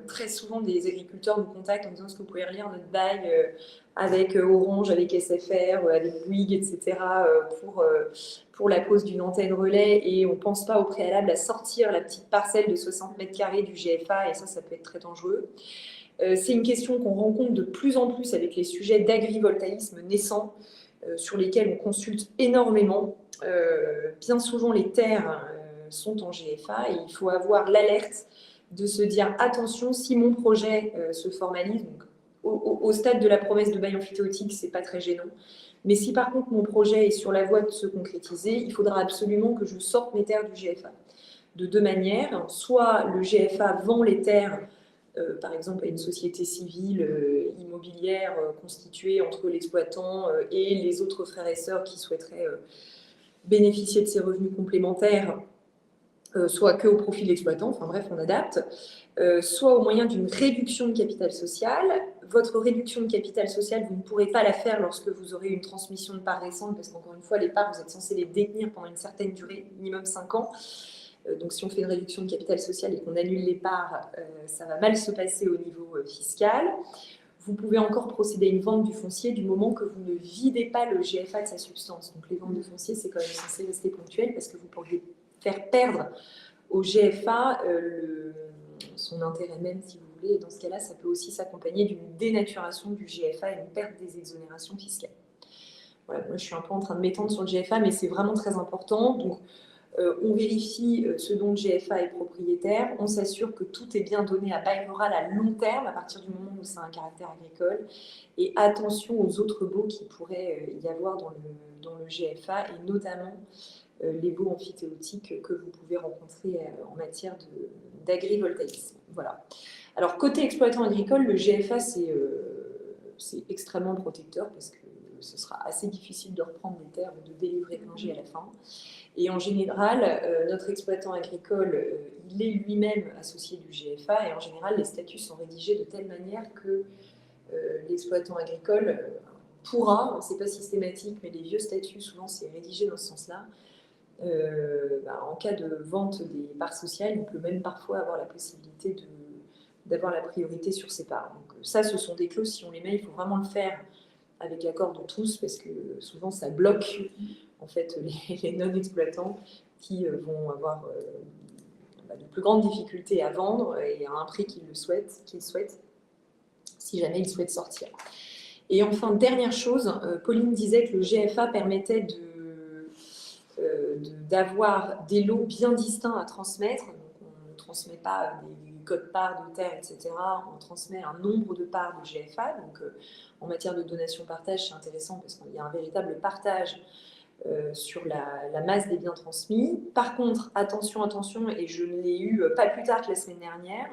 très souvent, des agriculteurs nous contactent en disant est-ce que vous pouvez relire notre bail avec Orange, avec SFR, avec Bouygues, etc. Pour la pose d'une antenne relais et on ne pense pas au préalable à sortir la petite parcelle de 60 mètres carrés du GFA et ça peut être très dangereux. C'est une question qu'on rencontre de plus en plus avec les sujets d'agrivoltaïsme naissant sur lesquels on consulte énormément. Bien souvent, les terres sont en GFA et il faut avoir l'alerte de se dire attention, si mon projet se formalise, donc au stade de la promesse de bail emphytéotique, c'est pas très gênant. Mais si par contre mon projet est sur la voie de se concrétiser, il faudra absolument que je sorte mes terres du GFA. De deux manières, soit le GFA vend les terres, par exemple à une société civile immobilière constituée entre l'exploitant et les autres frères et sœurs qui souhaiteraient bénéficier de ces revenus complémentaires, soit que au profit de l'exploitant, enfin bref, on adapte, soit au moyen d'une réduction de capital social. Votre réduction de capital social, vous ne pourrez pas la faire lorsque vous aurez une transmission de parts récente, parce qu'encore une fois, les parts, vous êtes censé les détenir pendant une certaine durée, minimum 5 ans. Donc si on fait une réduction de capital social et qu'on annule les parts, ça va mal se passer au niveau fiscal. Vous pouvez encore procéder à une vente du foncier du moment que vous ne videz pas le GFA de sa substance. Donc les ventes de foncier, c'est quand même censé rester ponctuel parce que vous pourriez faire perdre au GFA son intérêt même, si vous voulez. Et dans ce cas-là, ça peut aussi s'accompagner d'une dénaturation du GFA et une perte des exonérations fiscales. Voilà, moi, je suis un peu en train de m'étendre sur le GFA, mais c'est vraiment très important. Donc, on vérifie ce dont le GFA est propriétaire, on s'assure que tout est bien donné à bail rural à long terme à partir du moment où c'est un caractère agricole et attention aux autres baux qui pourraient y avoir dans le GFA et notamment les baux amphithéotiques que vous pouvez rencontrer en matière d'agrivoltaïsme. Voilà. Alors côté exploitant agricole, le GFA c'est extrêmement protecteur parce que ce sera assez difficile de reprendre des terres ou de délivrer congé à la fin. Et en général, notre exploitant agricole, il est lui-même associé du GFA et en général, les statuts sont rédigés de telle manière que l'exploitant agricole pourra, c'est pas systématique, mais les vieux statuts, souvent, c'est rédigé dans ce sens-là. En cas de vente des parts sociales, il peut même parfois avoir la possibilité d'avoir la priorité sur ses parts. Donc ça, ce sont des clauses, si on les met, il faut vraiment le faire avec l'accord de tous parce que souvent, ça bloque en fait les non-exploitants qui vont avoir de plus grandes difficultés à vendre et à un prix qu'ils souhaitent, si jamais ils souhaitent sortir. Et enfin, dernière chose, Pauline disait que le GFA permettait d'avoir des lots bien distincts à transmettre. Donc, on ne transmet pas des codes parts de terre, etc. On transmet un nombre de parts de GFA. Donc, en matière de donation-partage, c'est intéressant parce qu'il y a un véritable partage sur la masse des biens transmis. Par contre, attention, et je ne l'ai eu pas plus tard que la semaine dernière,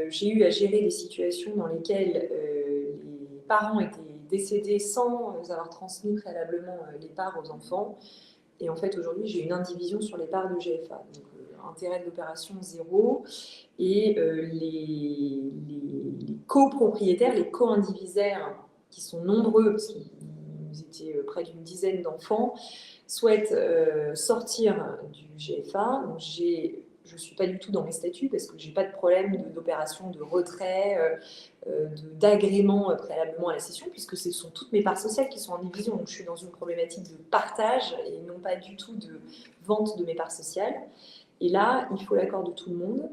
j'ai eu à gérer des situations dans lesquelles les parents étaient décédés sans avoir transmis préalablement les parts aux enfants. Et en fait, aujourd'hui, j'ai une indivision sur les parts de GFA. Donc, intérêt de l'opération 0. Et les copropriétaires, les co-indivisaires, qui sont nombreux, parce qu'ils étaient près d'une dizaine d'enfants, souhaitent sortir du GFA. Donc, je ne suis pas du tout dans mes statuts parce que je n'ai pas de problème d'opération de retrait, d'agrément préalablement à la cession, puisque ce sont toutes mes parts sociales qui sont en division. Donc je suis dans une problématique de partage et non pas du tout de vente de mes parts sociales. Et là, il faut l'accord de tout le monde.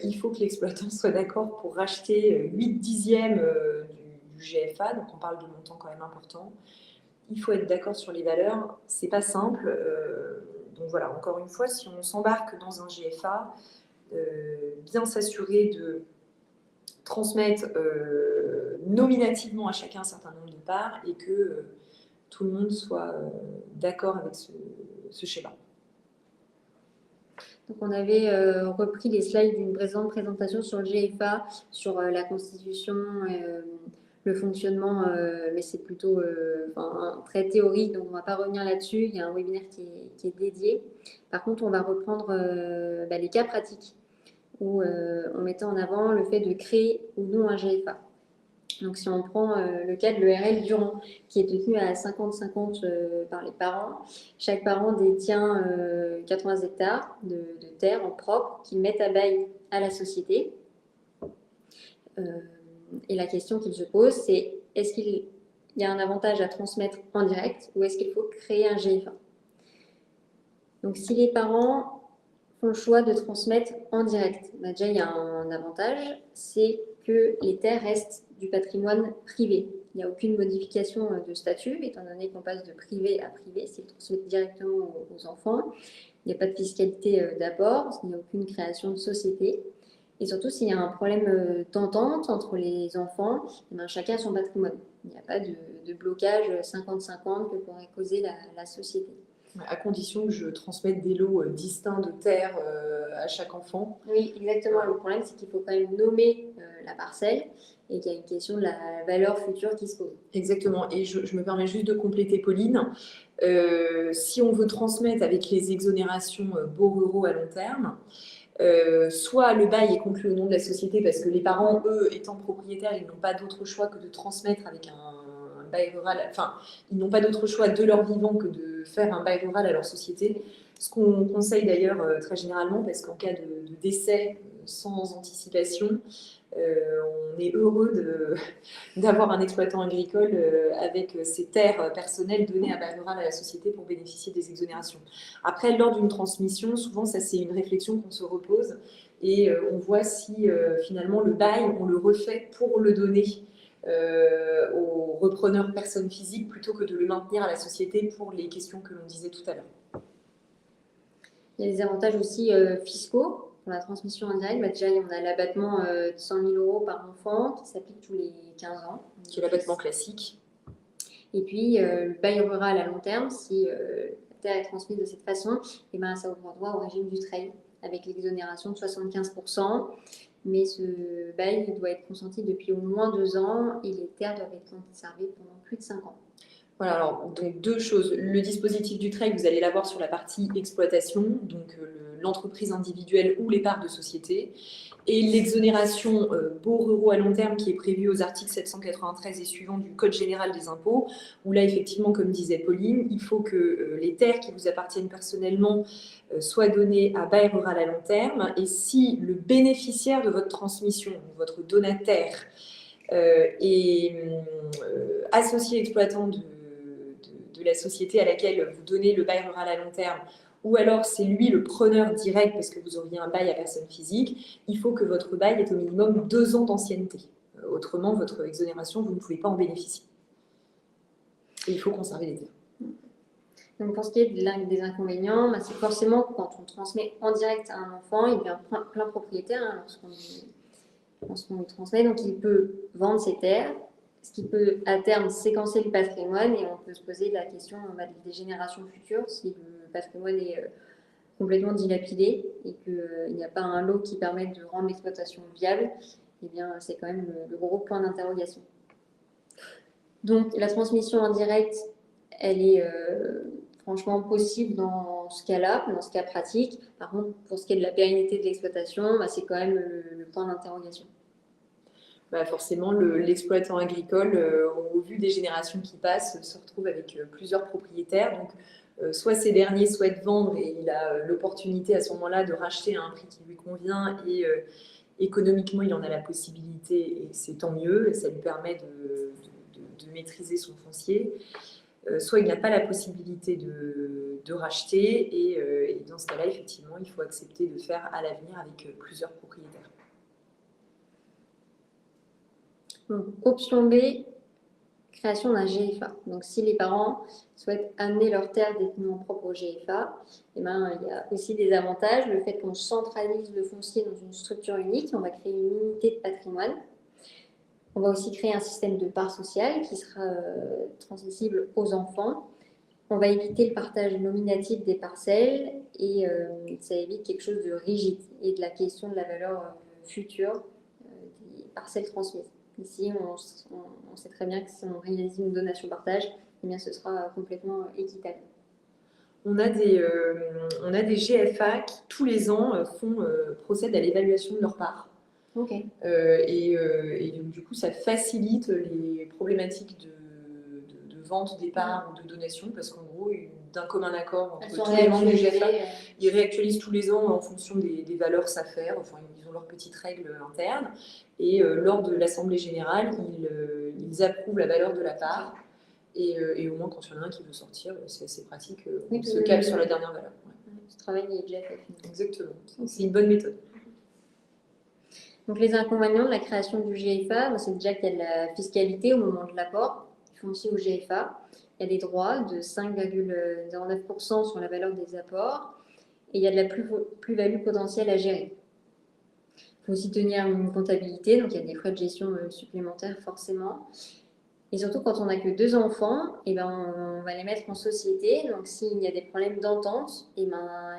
Il faut que l'exploitant soit d'accord pour racheter 8 dixièmes du GFA, donc on parle de montants quand même importants. Il faut être d'accord sur les valeurs, c'est pas simple. Donc voilà, encore une fois, si on s'embarque dans un GFA, bien s'assurer de transmettre nominativement à chacun un certain nombre de parts et que tout le monde soit d'accord avec ce schéma. Donc on avait repris les slides d'une précédente présentation sur le GFA, sur la constitution, le fonctionnement, mais c'est plutôt très théorique, donc on ne va pas revenir là-dessus. Il y a un webinaire qui est dédié. Par contre, on va reprendre les cas pratiques où on mettait en avant le fait de créer ou non un GFA. Donc si on prend le cas de l'ERL Durand, qui est détenu à 50-50 par les parents, chaque parent détient 80 hectares de terre en propre qu'ils mettent à bail à la société. Et la question qu'il se pose, c'est est-ce qu'il y a un avantage à transmettre en direct ou est-ce qu'il faut créer un GFA? Donc, si les parents font le choix de transmettre en direct, bah déjà, il y a un avantage, c'est que les terres restent du patrimoine privé. Il n'y a aucune modification de statut, étant donné qu'on passe de privé à privé, s'ils transmettent directement aux enfants. Il n'y a pas de fiscalité d'apport, il n'y a aucune création de société. Et surtout, s'il y a un problème d'entente entre les enfants, eh bien, chacun a son patrimoine. Il n'y a pas de blocage 50-50 que pourrait causer la société. À condition que je transmette des lots distincts de terres à chaque enfant. Oui, exactement. Le problème, c'est qu'il faut quand même nommer la parcelle et qu'il y a une question de la valeur future qui se pose. Exactement. Et je me permets juste de compléter, Pauline. Si on veut transmettre avec les exonérations baux ruraux à long terme, soit le bail est conclu au nom de la société parce que les parents, eux, étant propriétaires, ils n'ont pas d'autre choix que de transmettre avec un bail rural. Enfin, ils n'ont pas d'autre choix de leur vivant que de faire un bail rural à leur société. Ce qu'on conseille d'ailleurs très généralement, parce qu'en cas de décès sans anticipation, on est heureux d'avoir un exploitant agricole avec ses terres personnelles données à bail rural à la société pour bénéficier des exonérations. Après, lors d'une transmission, souvent, ça c'est une réflexion qu'on se repose et on voit si finalement le bail, on le refait pour le donner aux repreneurs personnes physiques plutôt que de le maintenir à la société pour les questions que l'on disait tout à l'heure. Il y a des avantages aussi fiscaux pour la transmission en direct. Bah, déjà, on a l'abattement de 100 000 euros par enfant qui s'applique tous les 15 ans. Qui est l'abattement classique. Et puis, le bail rural à long terme, si la terre est transmise de cette façon, et ben, ça ouvre droit au régime du trail avec l'exonération de 75%. Mais ce bail doit être consenti depuis au moins 2 ans et les terres doivent être conservées pendant plus de 5 ans. Voilà, alors donc deux choses. Le dispositif du trail, vous allez l'avoir sur la partie exploitation, donc l'entreprise individuelle ou les parts de société, et l'exonération baux ruraux à long terme qui est prévue aux articles 793 et suivants du Code général des impôts, où là effectivement, comme disait Pauline, il faut que les terres qui vous appartiennent personnellement soient données à bail rural à long terme, et si le bénéficiaire de votre transmission, votre donataire, est associé exploitant de la société à laquelle vous donnez le bail rural à long terme, ou alors c'est lui le preneur direct parce que vous auriez un bail à personne physique, il faut que votre bail ait au minimum 2 ans d'ancienneté. Autrement, votre exonération, vous ne pouvez pas en bénéficier. Et il faut conserver les terres. Donc pour ce qui est des inconvénients, bah, c'est forcément quand on transmet en direct à un enfant, il devient plein propriétaire lorsqu'on lui transmet. Donc il peut vendre ses terres, ce qui peut à terme séquencer le patrimoine et on peut se poser la question des générations futures si le patrimoine est complètement dilapidé et qu'il n'y a pas un lot qui permette de rendre l'exploitation viable, eh bien c'est quand même le gros point d'interrogation. Donc la transmission en direct, elle est franchement possible dans ce cas-là, dans ce cas pratique. Par contre, pour ce qui est de la pérennité de l'exploitation, bah, c'est quand même le point d'interrogation. Bah forcément, l'exploitant agricole, au vu des générations qui passent, se retrouve avec plusieurs propriétaires. Donc, soit ces derniers souhaitent vendre et il a l'opportunité à ce moment-là de racheter à un prix qui lui convient et économiquement, il en a la possibilité et c'est tant mieux, et ça lui permet de maîtriser son foncier. Soit il n'a pas la possibilité de racheter et dans ce cas-là, effectivement, il faut accepter de faire à l'avenir avec plusieurs propriétaires. Donc, option B, création d'un GFA. Donc, si les parents souhaitent amener leurs terres détenues en propre au GFA, eh ben, il y a aussi des avantages. Le fait qu'on centralise le foncier dans une structure unique, on va créer une unité de patrimoine. On va aussi créer un système de parts sociales qui sera transmissible aux enfants. On va éviter le partage nominatif des parcelles et ça évite quelque chose de rigide et de la question de la valeur future des parcelles transmises. Ici, on sait très bien que si on réalise une donation-partage, eh bien, ce sera complètement équitable. On a des GFA qui, tous les ans, procèdent à l'évaluation de leur part. Okay. Et donc, du coup, ça facilite les problématiques de vente des parts ou de donation parce qu'en gros, d'un commun accord Elles entre sont tous les membres du réactualisées. GFA. Ils réactualisent tous les ans en fonction des valeurs SAFER, enfin ils ont leurs petites règles internes, et lors de l'Assemblée Générale, ils approuvent la valeur de la part, et au moins quand il y en a un qui veut sortir, c'est assez pratique, on se cale sur la dernière valeur. Ouais. Ce travail est déjà fait. Exactement, Ok. c'est une bonne méthode. Donc les inconvénients de la création du GFA, c'est déjà qu'il y a de la fiscalité au moment de l'apport, du foncier au GFA. Il y a des droits de 5,09% sur la valeur des apports et il y a de la plus-value potentielle à gérer. Il faut aussi tenir une comptabilité, donc il y a des frais de gestion supplémentaires forcément. Et surtout, quand on n'a que 2 enfants, et ben, on va les mettre en société. Donc, s'il y a des problèmes d'entente, et ben,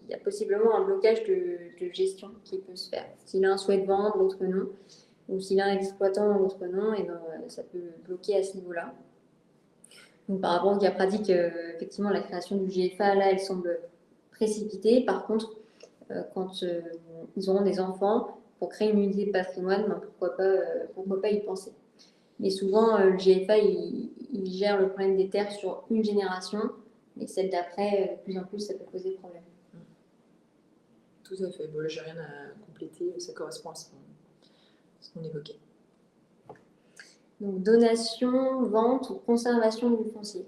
il y a possiblement un blocage de gestion qui peut se faire. Si l'un souhaite vendre, l'autre non. Ou si l'un est exploitant, l'autre non, et ben, ça peut bloquer à ce niveau-là. Donc, par rapport au cas pratique, effectivement, la création du GFA, là, elle semble précipitée. Par contre, quand ils auront des enfants, pour créer une unité de patrimoine, ben, pourquoi pas y penser. Mais souvent, le GFA, il gère le problème des terres sur une génération, mais celle d'après, de plus en plus, ça peut poser problème. Tout à fait. Bon, là, j'ai rien à compléter, ça correspond à ce qu'on évoquait. Donc, donation, vente ou conservation du foncier.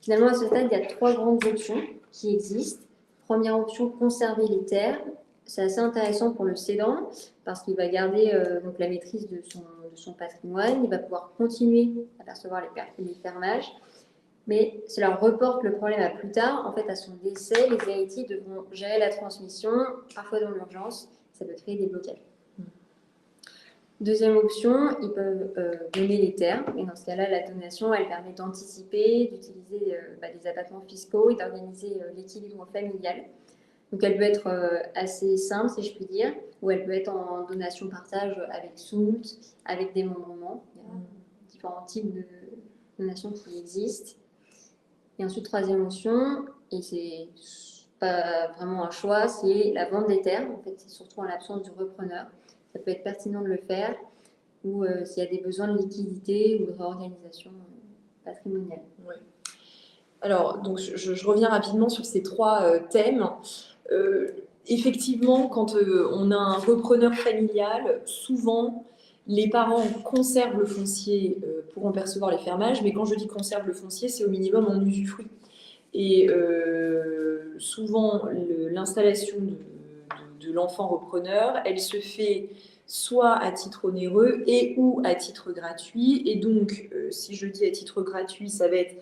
Finalement, à ce stade, il y a 3 grandes options qui existent. Première option, conserver les terres. C'est assez intéressant pour le cédant parce qu'il va garder donc la maîtrise de son patrimoine. Il va pouvoir continuer à percevoir les pertes et les fermages. Mais cela reporte le problème à plus tard. En fait, à son décès, les héritiers devront gérer la transmission, parfois dans l'urgence. Ça peut créer des blocages. Deuxième option, ils peuvent donner les terres. Et dans ce cas-là, la donation, elle permet d'anticiper, d'utiliser des abattements fiscaux et d'organiser l'équilibre familial. Donc, elle peut être assez simple, si je puis dire, ou elle peut être en donation-partage avec soult, avec démembrement. Il y a différents types de donations qui existent. Et ensuite, troisième option, et c'est pas vraiment un choix, c'est la vente des terres. En fait, c'est surtout en l'absence du repreneur. Ça peut être pertinent de le faire, ou s'il y a des besoins de liquidité ou de réorganisation patrimoniale. Ouais. Alors, donc, je reviens rapidement sur ces 3 thèmes. Effectivement, quand on a un repreneur familial, souvent, les parents conservent le foncier pour en percevoir les fermages, mais quand je dis conserve le foncier, c'est au minimum en usufruit. Et souvent, l'installation de l'enfant repreneur, elle se fait soit à titre onéreux et ou à titre gratuit. Et donc, si je dis à titre gratuit, ça va être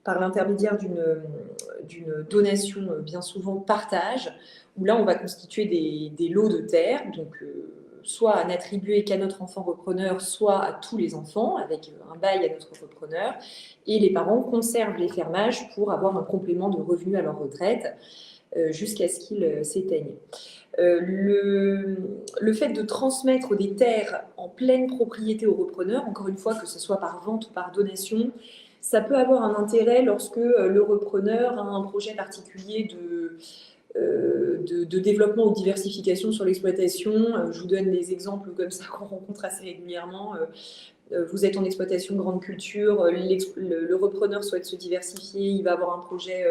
par l'intermédiaire d'une donation, bien souvent partage, où là, on va constituer des lots de terre, donc soit à n'attribuer qu'à notre enfant repreneur, soit à tous les enfants, avec un bail à notre repreneur. Et les parents conservent les fermages pour avoir un complément de revenus à leur retraite jusqu'à ce qu'ils s'éteignent. Le fait de transmettre des terres en pleine propriété au repreneur, encore une fois, que ce soit par vente ou par donation, ça peut avoir un intérêt lorsque le repreneur a un projet particulier de développement ou de diversification sur l'exploitation. Je vous donne des exemples comme ça qu'on rencontre assez régulièrement. Vous êtes en exploitation grande culture, le repreneur souhaite se diversifier, il va avoir un projet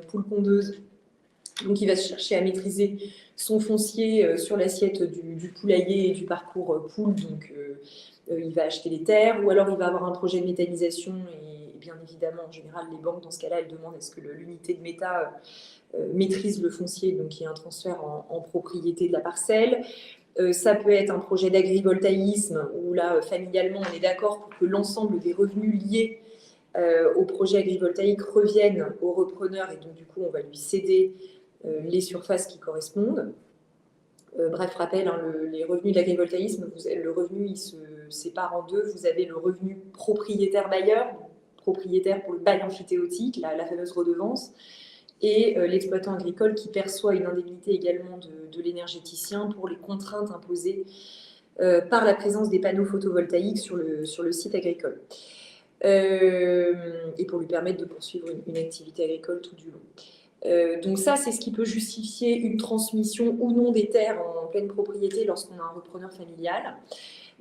poule pondeuse, donc il va chercher à maîtriser son foncier sur l'assiette du poulailler et du parcours poule, donc il va acheter les terres, ou alors il va avoir un projet de méthanisation, et bien évidemment, en général, les banques, dans ce cas-là, elles demandent à ce que l'unité de méta maîtrise le foncier, donc il y a un transfert en propriété de la parcelle. Ça peut être un projet d'agrivoltaïsme, où là, familialement, on est d'accord pour que l'ensemble des revenus liés au projet agrivoltaïque reviennent au repreneur, et donc du coup, on va lui céder les surfaces qui correspondent. Bref, rappel, les revenus de l'agrivoltaïsme, le revenu il se sépare en 2. Vous avez le revenu propriétaire-bailleur, propriétaire pour le bail emphytéotique, la fameuse redevance, et l'exploitant agricole qui perçoit une indemnité également de l'énergéticien pour les contraintes imposées par la présence des panneaux photovoltaïques sur le site agricole. Et pour lui permettre de poursuivre une activité agricole tout du long. Donc ça, c'est ce qui peut justifier une transmission ou non des terres en pleine propriété lorsqu'on a un repreneur familial.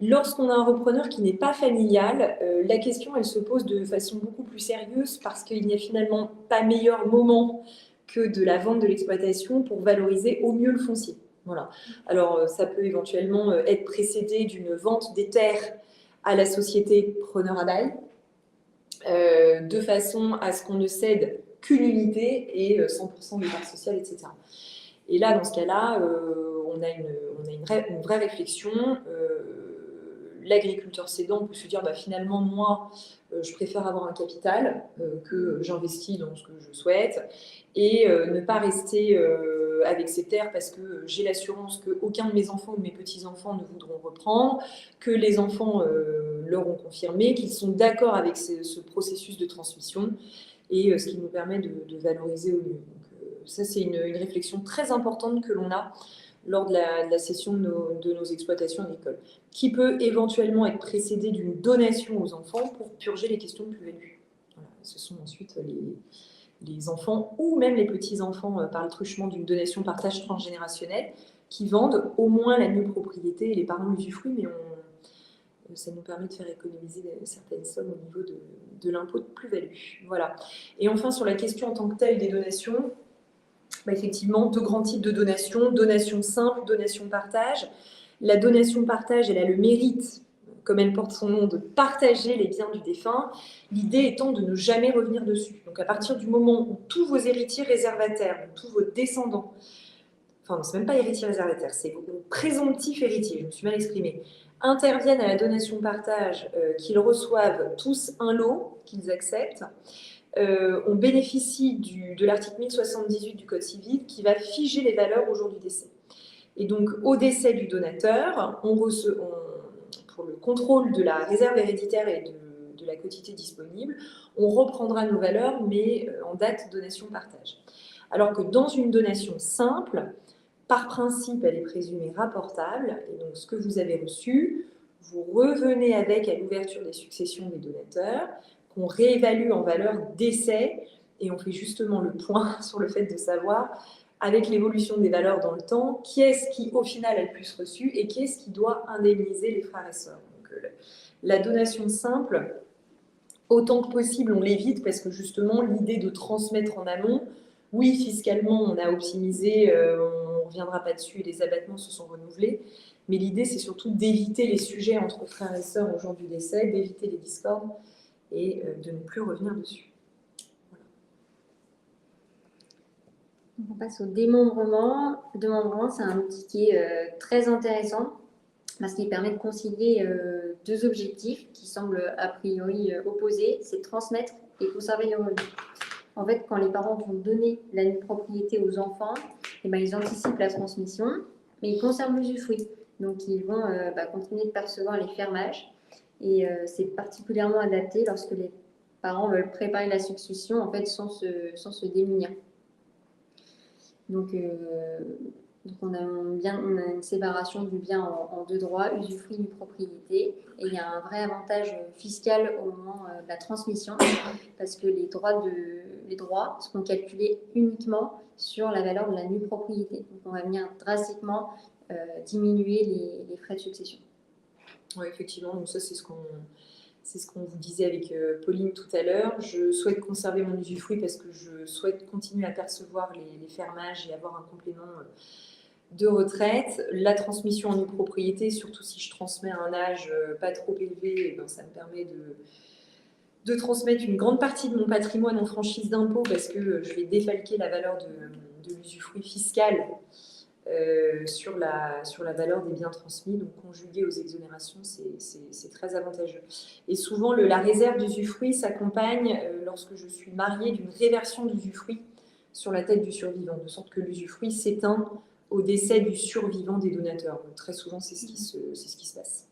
Lorsqu'on a un repreneur qui n'est pas familial, la question, elle se pose de façon beaucoup plus sérieuse parce qu'il n'y a finalement pas meilleur moment que de la vente de l'exploitation pour valoriser au mieux le foncier. Voilà. Alors, ça peut éventuellement être précédé d'une vente des terres à la société preneur à bail, de façon à ce qu'on ne cède qu'une unité et 100% des parts sociales, etc. Et là, dans ce cas-là, on a une vraie réflexion. L'agriculteur cédant peut se dire, bah, finalement, moi, je préfère avoir un capital que j'investis dans ce que je souhaite et ne pas rester avec ces terres parce que j'ai l'assurance qu'aucun de mes enfants ou de mes petits-enfants ne voudront reprendre, que les enfants leur ont confirmé, qu'ils sont d'accord avec ce processus de transmission et ce qui nous permet de valoriser au mieux. Ça, c'est une réflexion très importante que l'on a lors de la cession de nos exploitations agricoles, qui peut éventuellement être précédée d'une donation aux enfants pour purger les questions de plus-value. Voilà. Ce sont ensuite les enfants ou même les petits-enfants par le truchement d'une donation-partage transgénérationnelle qui vendent au moins la nue propriété et les parents usufruient, mais ça nous permet de faire économiser certaines sommes au niveau de l'impôt de plus-value. Voilà. Et enfin, sur la question en tant que telle des donations, bah, effectivement, deux grands types de donations, donation simple, donation partage. La donation partage, elle a le mérite, comme elle porte son nom, de partager les biens du défunt, l'idée étant de ne jamais revenir dessus. Donc à partir du moment où tous vos héritiers réservataires, donc tous vos descendants, enfin non, c'est même pas héritiers réservataires, c'est vos présomptifs héritiers, je me suis mal exprimée, interviennent à la donation partage, qu'ils reçoivent tous un lot, qu'ils acceptent, on bénéficie de l'article 1078 du Code civil qui va figer les valeurs au jour du décès. Et donc, au décès du donateur, pour le contrôle de la réserve héréditaire et de la quotité disponible, on reprendra nos valeurs, mais en date donation-partage. Alors que dans une donation simple, par principe, elle est présumée rapportable, et donc ce que vous avez reçu, vous revenez avec à l'ouverture des successions des donateurs, qu'on réévalue en valeur d'essai, et on fait justement le point sur le fait de savoir, avec l'évolution des valeurs dans le temps, qui est-ce qui, au final, a le plus reçu, et qui est-ce qui doit indemniser les frères et sœurs. Donc, la donation simple, autant que possible, on l'évite, parce que justement, l'idée de transmettre en amont, oui, fiscalement, on a optimisé, on ne reviendra pas dessus, les abattements se sont renouvelés, mais l'idée, c'est surtout d'éviter les sujets entre frères et sœurs au jour du décès, d'éviter les discordes et de ne plus revenir dessus. Voilà. On passe au démembrement. Le démembrement, c'est un outil qui est très intéressant parce qu'il permet de concilier deux objectifs qui semblent a priori opposés, c'est transmettre et conserver les revenus. En fait, quand les parents vont donner la nue propriété aux enfants, eh ben, ils anticipent la transmission, mais ils conservent l'usufruit. Donc, ils vont continuer de percevoir les fermages. Et c'est particulièrement adapté lorsque les parents veulent préparer la succession en fait, sans se démunir. Donc on a une séparation du bien en deux droits, usufruit du propriété, et il y a un vrai avantage fiscal au moment de la transmission, parce que les droits seront calculés uniquement sur la valeur de la nue propriété. Donc on va venir drastiquement diminuer les frais de succession. Oui, effectivement, donc ça c'est ce qu'on vous disait avec Pauline tout à l'heure. Je souhaite conserver mon usufruit parce que je souhaite continuer à percevoir les fermages et avoir un complément de retraite. La transmission en nue propriété, surtout si je transmets à un âge pas trop élevé, ben, ça me permet de transmettre une grande partie de mon patrimoine en franchise d'impôt parce que je vais défalquer la valeur de l'usufruit fiscal sur la valeur des biens transmis, donc conjugué aux exonérations, c'est très avantageux. Et souvent, la réserve d'usufruit s'accompagne, lorsque je suis mariée, d'une réversion d'usufruit sur la tête du survivant, de sorte que l'usufruit s'éteint au décès du survivant des donateurs. Donc, très souvent, c'est ce qui se passe.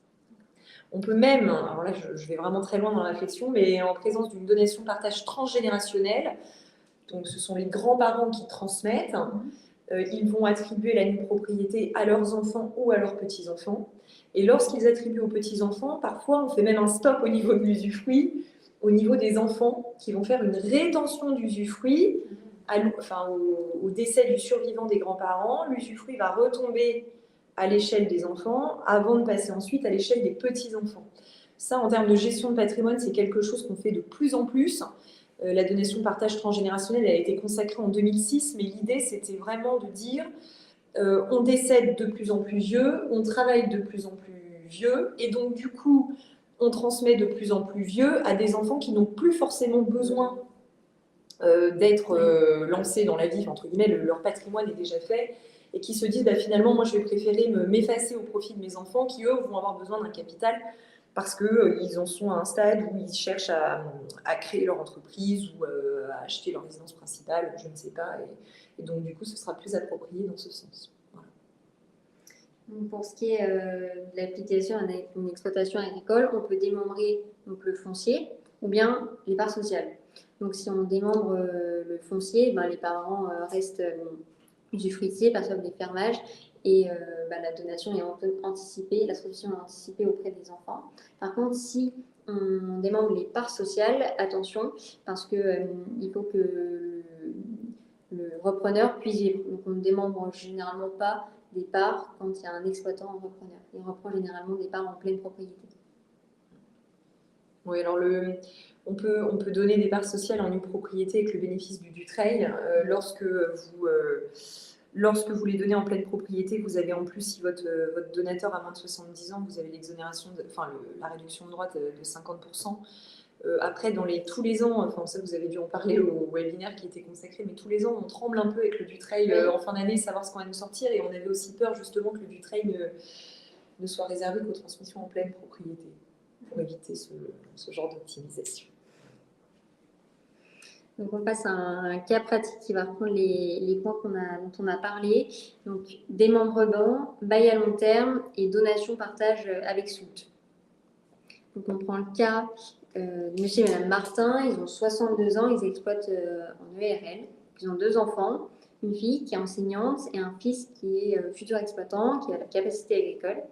On peut même, alors là je vais vraiment très loin dans la réflexion, mais en présence d'une donation-partage transgénérationnelle, donc ce sont les grands-parents qui transmettent, ils vont attribuer la nue propriété à leurs enfants ou à leurs petits-enfants. Et lorsqu'ils attribuent aux petits-enfants, parfois on fait même un stop au niveau de l'usufruit, au niveau des enfants, qui vont faire une rétention d'usufruit au décès du survivant des grands-parents. L'usufruit va retomber à l'échelle des enfants avant de passer ensuite à l'échelle des petits-enfants. Ça, en termes de gestion de patrimoine, c'est quelque chose qu'on fait de plus en plus. La donation partage transgénérationnel elle a été consacrée en 2006, mais l'idée, c'était vraiment de dire on décède de plus en plus vieux, on travaille de plus en plus vieux, et donc du coup, on transmet de plus en plus vieux à des enfants qui n'ont plus forcément besoin d'être lancés dans la vie, entre guillemets, leur patrimoine est déjà fait, et qui se disent bah, finalement, moi je vais préférer m'effacer au profit de mes enfants qui, eux, vont avoir besoin d'un capital parce qu'ils en sont à un stade où ils cherchent à créer leur entreprise ou à acheter leur résidence principale, je ne sais pas, et donc du coup, ce sera plus approprié dans ce sens. Voilà. Donc, pour ce qui est de l'application à une exploitation agricole, on peut démembrer donc, le foncier ou bien les parts sociales. Donc, si on démembre le foncier, ben, les parents restent usufruitiers, perçoivent des fermages et ben, la donation est anticipée, la transmission est anticipée auprès des enfants. Par contre, si on démembre les parts sociales, attention, parce que il faut que le repreneur puisse vivre. Donc, on ne démembre généralement pas des parts quand il y a un exploitant en repreneur. Il reprend généralement des parts en pleine propriété. Oui, alors on peut donner des parts sociales en nue propriété avec le bénéfice du Dutreil. Lorsque vous les donnez en pleine propriété, vous avez en plus, si votre donateur a moins de 70 ans, vous avez l'exonération, la réduction de droit de 50%. Après, tous les ans, enfin ça vous avez dû en parler au webinaire qui était consacré, mais tous les ans on tremble un peu avec le Dutreil en fin d'année, savoir ce qu'on va nous sortir, et on avait aussi peur justement que le Dutreil ne soit réservé qu'aux transmissions en pleine propriété, pour éviter ce genre d'optimisation. Donc on passe à un cas pratique qui va reprendre les points dont on a parlé. Donc démembrement, bail à long terme et donation partage avec soute. Donc on prend le cas de monsieur et madame Martin, ils ont 62 ans, ils exploitent en ERL, ils ont 2 enfants, une fille qui est enseignante et un fils qui est futur exploitant, qui a la capacité agricole.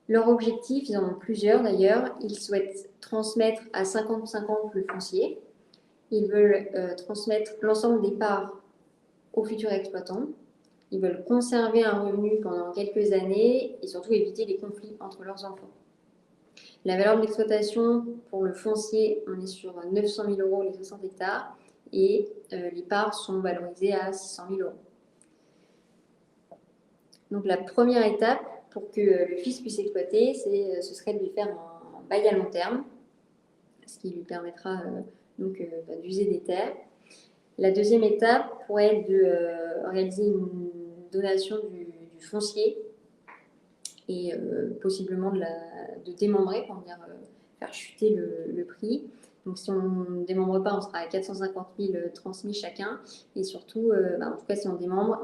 Leur objectif, ils en ont plusieurs d'ailleurs, ils souhaitent transmettre à 50-50 le foncier, ils veulent transmettre l'ensemble des parts aux futurs exploitants, ils veulent conserver un revenu pendant quelques années et surtout éviter les conflits entre leurs enfants. La valeur de l'exploitation pour le foncier, on est sur 900 000 € les 60 hectares et les parts sont valorisées à 600 000 €. Donc la première étape pour que le fils puisse exploiter, ce serait de lui faire un bail à long terme, ce qui lui permettra d'user des terres. La deuxième étape pourrait être de réaliser une donation du foncier et possiblement de démembrer pour venir faire chuter le prix. Donc si on ne démembre pas, on sera à 450 000 transmis chacun. Et surtout, en tout cas, si on démembre,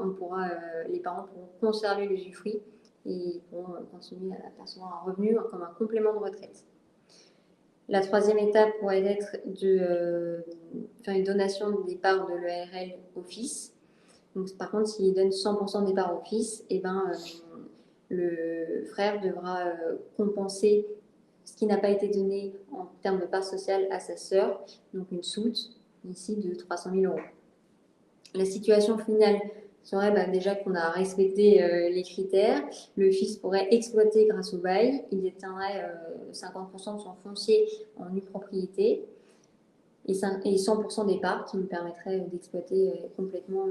les parents pourront conserver l'usufruit et pourront continuer à percevoir un revenu comme un complément de retraite. La troisième étape pourrait être de faire une donation des parts de l'ERL au fils. Donc, par contre, s'il donne 100% des parts au fils, le frère devra compenser ce qui n'a pas été donné en termes de part sociale à sa sœur, donc une soute ici de 300 000 €. La situation finale serait déjà qu'on a respecté les critères. Le fils pourrait exploiter grâce au bail. Il détiendrait 50% de son foncier en nue propriété et 100% des parts qui lui permettraient d'exploiter complètement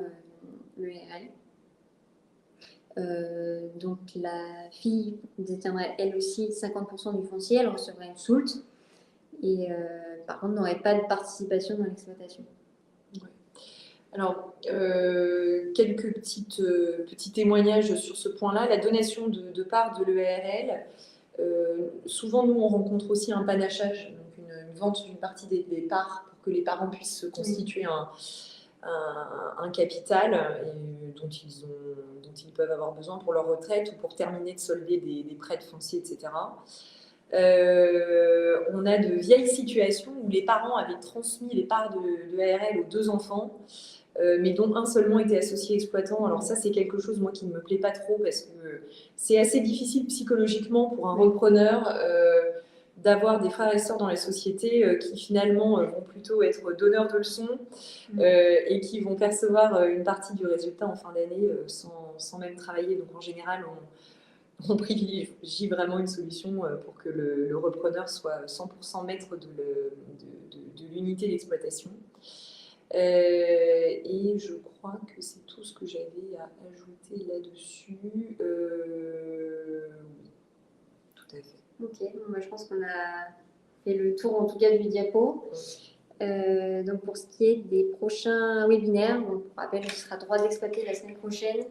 l'ERL. Donc la fille détiendrait elle aussi 50% du foncier, elle recevrait une soulte et par contre n'aurait pas de participation dans l'exploitation. Alors, quelques petits témoignages sur ce point-là. La donation de parts de l'ERL, souvent nous on rencontre aussi un panachage, donc une vente d'une partie des parts pour que les parents puissent se constituer un capital dont ils peuvent avoir besoin pour leur retraite ou pour terminer de solder des prêts de foncier, etc. On a de vieilles situations où les parents avaient transmis les parts de l'ARL aux 2 enfants, mais dont un seulement était associé exploitant. Alors ça, c'est quelque chose, moi, qui ne me plaît pas trop parce que c'est assez difficile psychologiquement pour un repreneur d'avoir des frères et sœurs dans la société qui finalement vont plutôt être donneurs de leçons et qui vont percevoir une partie du résultat en fin d'année sans même travailler. Donc en général, on privilégie vraiment une solution pour que le repreneur soit 100% maître de l'unité d'exploitation. Et je crois que c'est tout ce que j'avais à ajouter là-dessus. Oui, tout à fait. Ok, bon, moi, je pense qu'on a fait le tour en tout cas du diapo. Donc pour ce qui est des prochains webinaires, donc pour rappel, ce sera droit d'exploiter la semaine prochaine,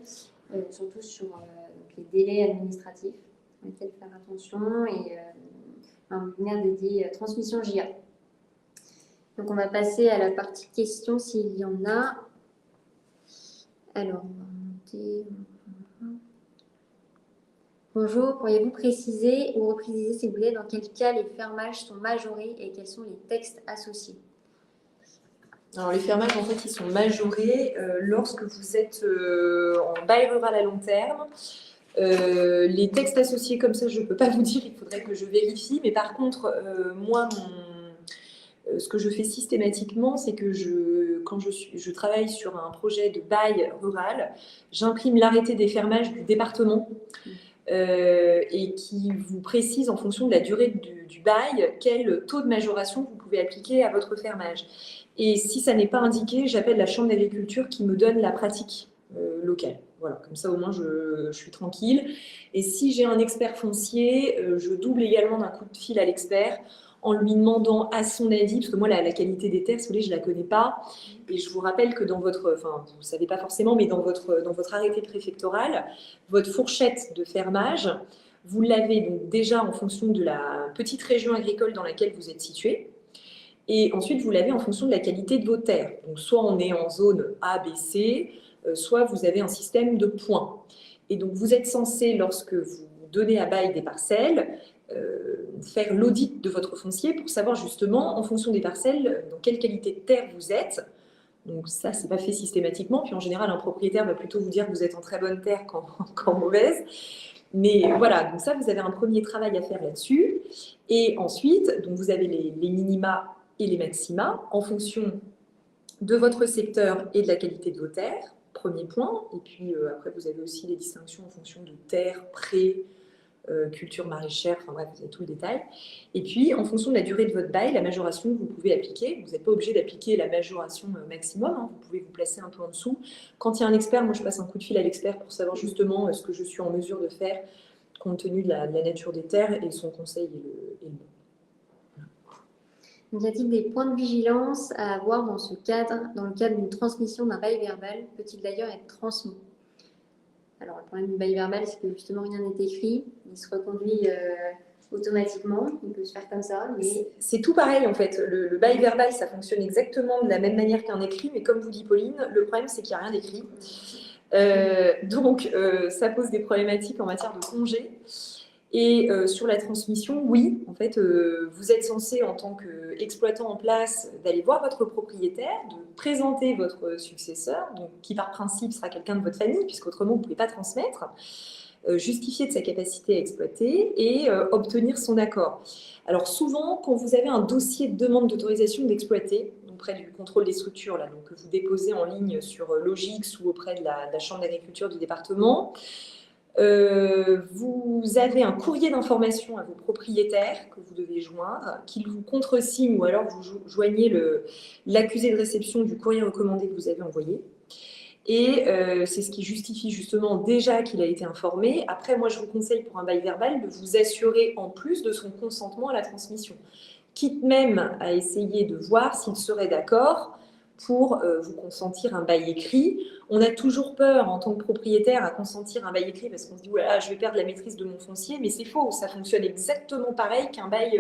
surtout sur donc les délais administratifs, à lesquels faire attention, et un webinaire dédié transmission JA. Donc on va passer à la partie questions s'il y en a. Alors, on va monter. Bonjour, pourriez-vous préciser ou repréciser, s'il vous plaît, dans quel cas les fermages sont majorés et quels sont les textes associés? Alors les fermages, en fait, ils sont majorés lorsque vous êtes en bail rural à long terme. Les textes associés comme ça, je ne peux pas vous dire, il faudrait que je vérifie. Mais par contre, moi, ce que je fais systématiquement, c'est que quand je travaille sur un projet de bail rural, j'imprime l'arrêté des fermages du département et qui vous précise en fonction de la durée du bail quel taux de majoration vous pouvez appliquer à votre fermage. Et si ça n'est pas indiqué, j'appelle la chambre d'agriculture qui me donne la pratique locale. Voilà, comme ça au moins je suis tranquille. Et si j'ai un expert foncier, je double également d'un coup de fil à l'expert en lui demandant à son avis, parce que moi la qualité des terres, si vous voulez, je ne la connais pas. Et je vous rappelle que dans votre, enfin vous ne savez pas forcément, mais dans votre arrêté préfectoral, votre fourchette de fermage, vous l'avez donc déjà en fonction de la petite région agricole dans laquelle vous êtes situé. Et ensuite, vous l'avez en fonction de la qualité de vos terres. Donc, soit on est en zone A, B, C, soit vous avez un système de points. Et donc, vous êtes censé, lorsque vous donnez à bail des parcelles, faire l'audit de votre foncier pour savoir justement, en fonction des parcelles, dans quelle qualité de terre vous êtes. Donc ça, c'est pas fait systématiquement. Puis en général, un propriétaire va plutôt vous dire que vous êtes en très bonne terre qu'en mauvaise. Mais voilà, donc ça, vous avez un premier travail à faire là-dessus. Et ensuite, donc vous avez les minima et les maxima en fonction de votre secteur et de la qualité de vos terres, premier point. Et puis après, vous avez aussi les distinctions en fonction de terres, prés, culture maraîchère, enfin bref, vous avez tout le détail. Et puis, en fonction de la durée de votre bail, la majoration que vous pouvez appliquer, vous n'êtes pas obligé d'appliquer la majoration maximum, hein, vous pouvez vous placer un peu en dessous. Quand il y a un expert, moi je passe un coup de fil à l'expert pour savoir justement ce que je suis en mesure de faire compte tenu de la nature des terres, et son conseil est le bon. Donc, y a-t-il des points de vigilance à avoir dans le cadre d'une transmission d'un bail verbal? Peut-il d'ailleurs être transmis? Alors, le problème du bail verbal, c'est que justement rien n'est écrit, il se reconduit automatiquement, il peut se faire comme ça. Mais... C'est tout pareil en fait. Le bail verbal, ça fonctionne exactement de la même manière qu'un écrit, mais comme vous dit Pauline, le problème c'est qu'il n'y a rien d'écrit. Donc, ça pose des problématiques en matière de congé. Et sur la transmission, oui, en fait, vous êtes censé, en tant qu'exploitant en place, d'aller voir votre propriétaire, de présenter votre successeur, donc, qui par principe sera quelqu'un de votre famille, puisqu'autrement vous ne pouvez pas transmettre, justifier de sa capacité à exploiter et obtenir son accord. Alors souvent, quand vous avez un dossier de demande d'autorisation d'exploiter, auprès du contrôle des structures, là, donc, que vous déposez en ligne sur Logix ou auprès de la chambre d'agriculture du département, vous avez un courrier d'information à vos propriétaires que vous devez joindre, qu'ils vous contresignent ou alors vous joignez l'accusé de réception du courrier recommandé que vous avez envoyé. Et c'est ce qui justifie justement déjà qu'il a été informé. Après, moi, je vous conseille pour un bail verbal de vous assurer en plus de son consentement à la transmission, quitte même à essayer de voir s'il serait d'accord pour vous consentir un bail écrit. On a toujours peur en tant que propriétaire à consentir un bail écrit parce qu'on se dit « Oulala, je vais perdre la maîtrise de mon foncier », mais c'est faux, ça fonctionne exactement pareil qu'un bail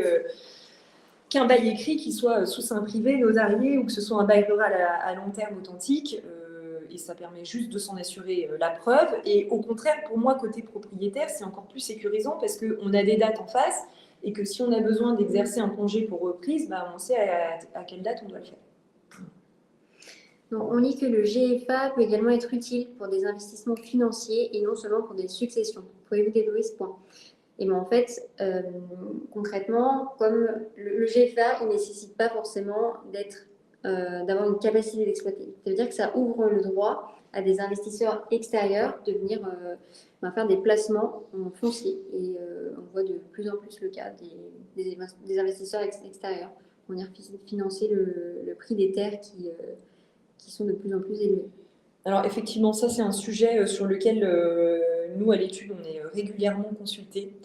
écrit qui soit sous seing privé, notarié, ou que ce soit un bail rural à long terme authentique. Et ça permet juste de s'en assurer la preuve. Et au contraire, pour moi, côté propriétaire, c'est encore plus sécurisant parce qu'on a des dates en face et que si on a besoin d'exercer un congé pour reprise, on sait à quelle date on doit le faire. Donc, on lit que le GFA peut également être utile pour des investissements financiers et non seulement pour des successions. Pouvez-vous développer ce point? Et ben, en fait, concrètement, comme le GFA, il ne nécessite pas forcément d'avoir une capacité d'exploiter. Ça veut dire que ça ouvre le droit à des investisseurs extérieurs de venir faire des placements en foncier. Et on voit de plus en plus le cas des investisseurs extérieurs pour venir financer le prix des terres qui sont de plus en plus élevés. Alors effectivement, ça c'est un sujet sur lequel nous à l'étude on est régulièrement consultés.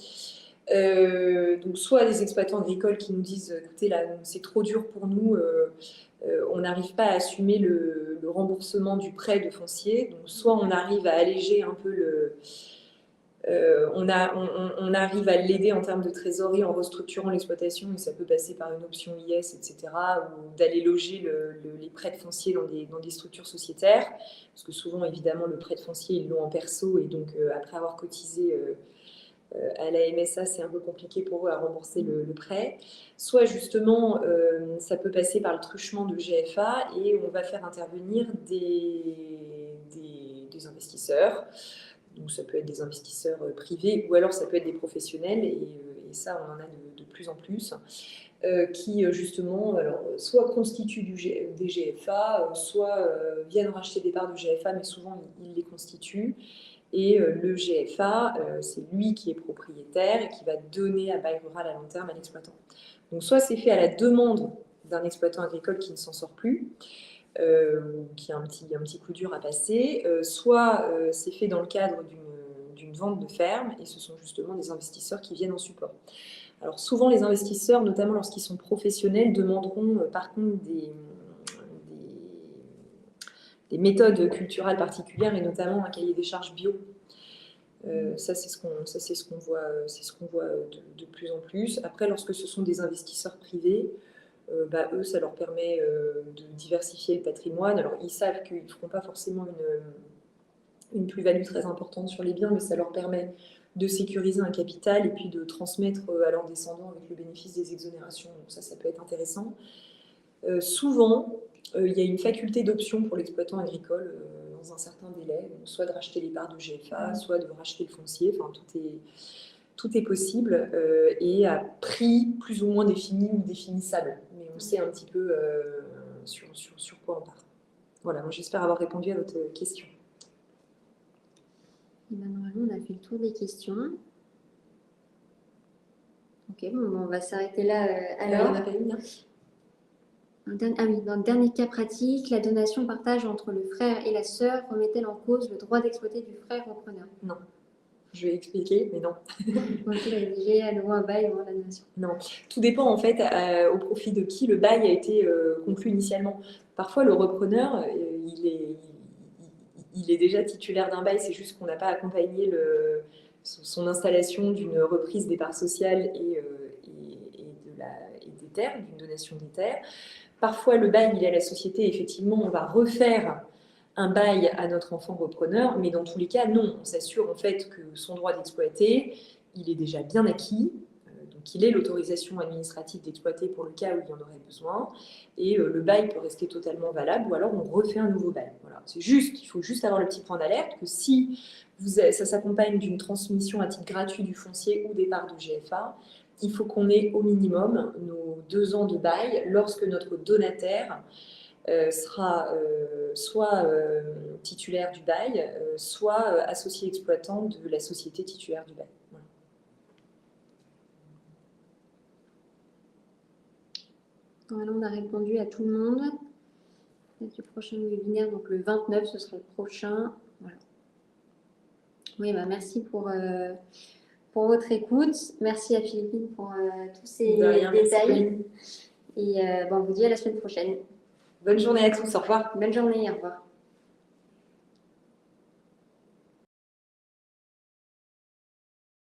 Donc soit des exploitants agricoles qui nous disent écoutez là c'est trop dur pour nous, on n'arrive pas à assumer le remboursement du prêt de foncier, donc soit on arrive à alléger un peu on arrive à l'aider en termes de trésorerie en restructurant l'exploitation, et ça peut passer par une option IS, etc., ou d'aller loger les prêts de foncier dans des structures sociétaires, parce que souvent, évidemment, le prêt de foncier, ils l'ont en perso, et donc après avoir cotisé à la MSA, c'est un peu compliqué pour eux à rembourser le prêt. Soit justement, ça peut passer par le truchement de GFA, et on va faire intervenir des investisseurs. Donc ça peut être des investisseurs privés ou alors ça peut être des professionnels, et ça on en a de plus en plus, qui justement alors, soit constituent des GFA, soit viennent racheter des parts de GFA, mais souvent ils les constituent. Et le GFA, c'est lui qui est propriétaire et qui va donner à bail rural à long terme à l'exploitant. Donc soit c'est fait à la demande d'un exploitant agricole qui ne s'en sort plus, qui a un petit coup dur à passer, soit c'est fait dans le cadre d'une vente de ferme, et ce sont justement des investisseurs qui viennent en support. Alors souvent les investisseurs, notamment lorsqu'ils sont professionnels, demanderont par contre des méthodes culturales particulières, et notamment un cahier des charges bio. Ça c'est ce qu'on voit de plus en plus. Après, lorsque ce sont des investisseurs privés, eux, ça leur permet de diversifier le patrimoine. Alors, ils savent qu'ils ne feront pas forcément une plus-value très importante sur les biens, mais ça leur permet de sécuriser un capital et puis de transmettre à leurs descendants avec le bénéfice des exonérations. Donc ça peut être intéressant. Souvent, il y a une faculté d'option pour l'exploitant agricole dans un certain délai, donc soit de racheter les parts de GFA, soit de racheter le foncier. Enfin, tout est possible et à prix plus ou moins défini ou définissable. Mais on sait un petit peu sur quoi on part. Voilà, moi j'espère avoir répondu à votre question. Et ben, normalement, on a fait le tour des questions. Ok, bon, on va s'arrêter là alors. On a pas une, hein. Dans le dernier cas pratique, la donation partage entre le frère et la sœur remet-elle en cause le droit d'exploiter du frère repreneur? Non. Je vais expliquer, mais non. Faut-il rédiger à nouveau un bail avant la donation? Non. Tout dépend en fait au profit de qui le bail a été conclu initialement. Parfois, le repreneur, il est déjà titulaire d'un bail, c'est juste qu'on n'a pas accompagné son installation d'une reprise des parts sociales et des terres, d'une donation des terres. Parfois, le bail, il est à la société, effectivement, on va refaire un bail à notre enfant repreneur, mais dans tous les cas, non. On s'assure en fait que son droit d'exploiter, il est déjà bien acquis, donc il ait l'autorisation administrative d'exploiter pour le cas où il y en aurait besoin, et le bail peut rester totalement valable, ou alors on refait un nouveau bail. Voilà. C'est juste, il faut juste avoir le petit point d'alerte que si ça s'accompagne d'une transmission à titre gratuit du foncier ou des parts de GFA, il faut qu'on ait au minimum nos 2 ans de bail lorsque notre donataire sera soit titulaire du bail, soit associé exploitant de la société titulaire du bail. Voilà, on a répondu à tout le monde. Le prochain webinaire, donc le 29, ce sera le prochain. Voilà. Oui, merci pour votre écoute. Merci à Philippine pour tous ces détails. Et on vous dit à la semaine prochaine. Bonne journée à tous, au revoir. Bonne journée, au revoir.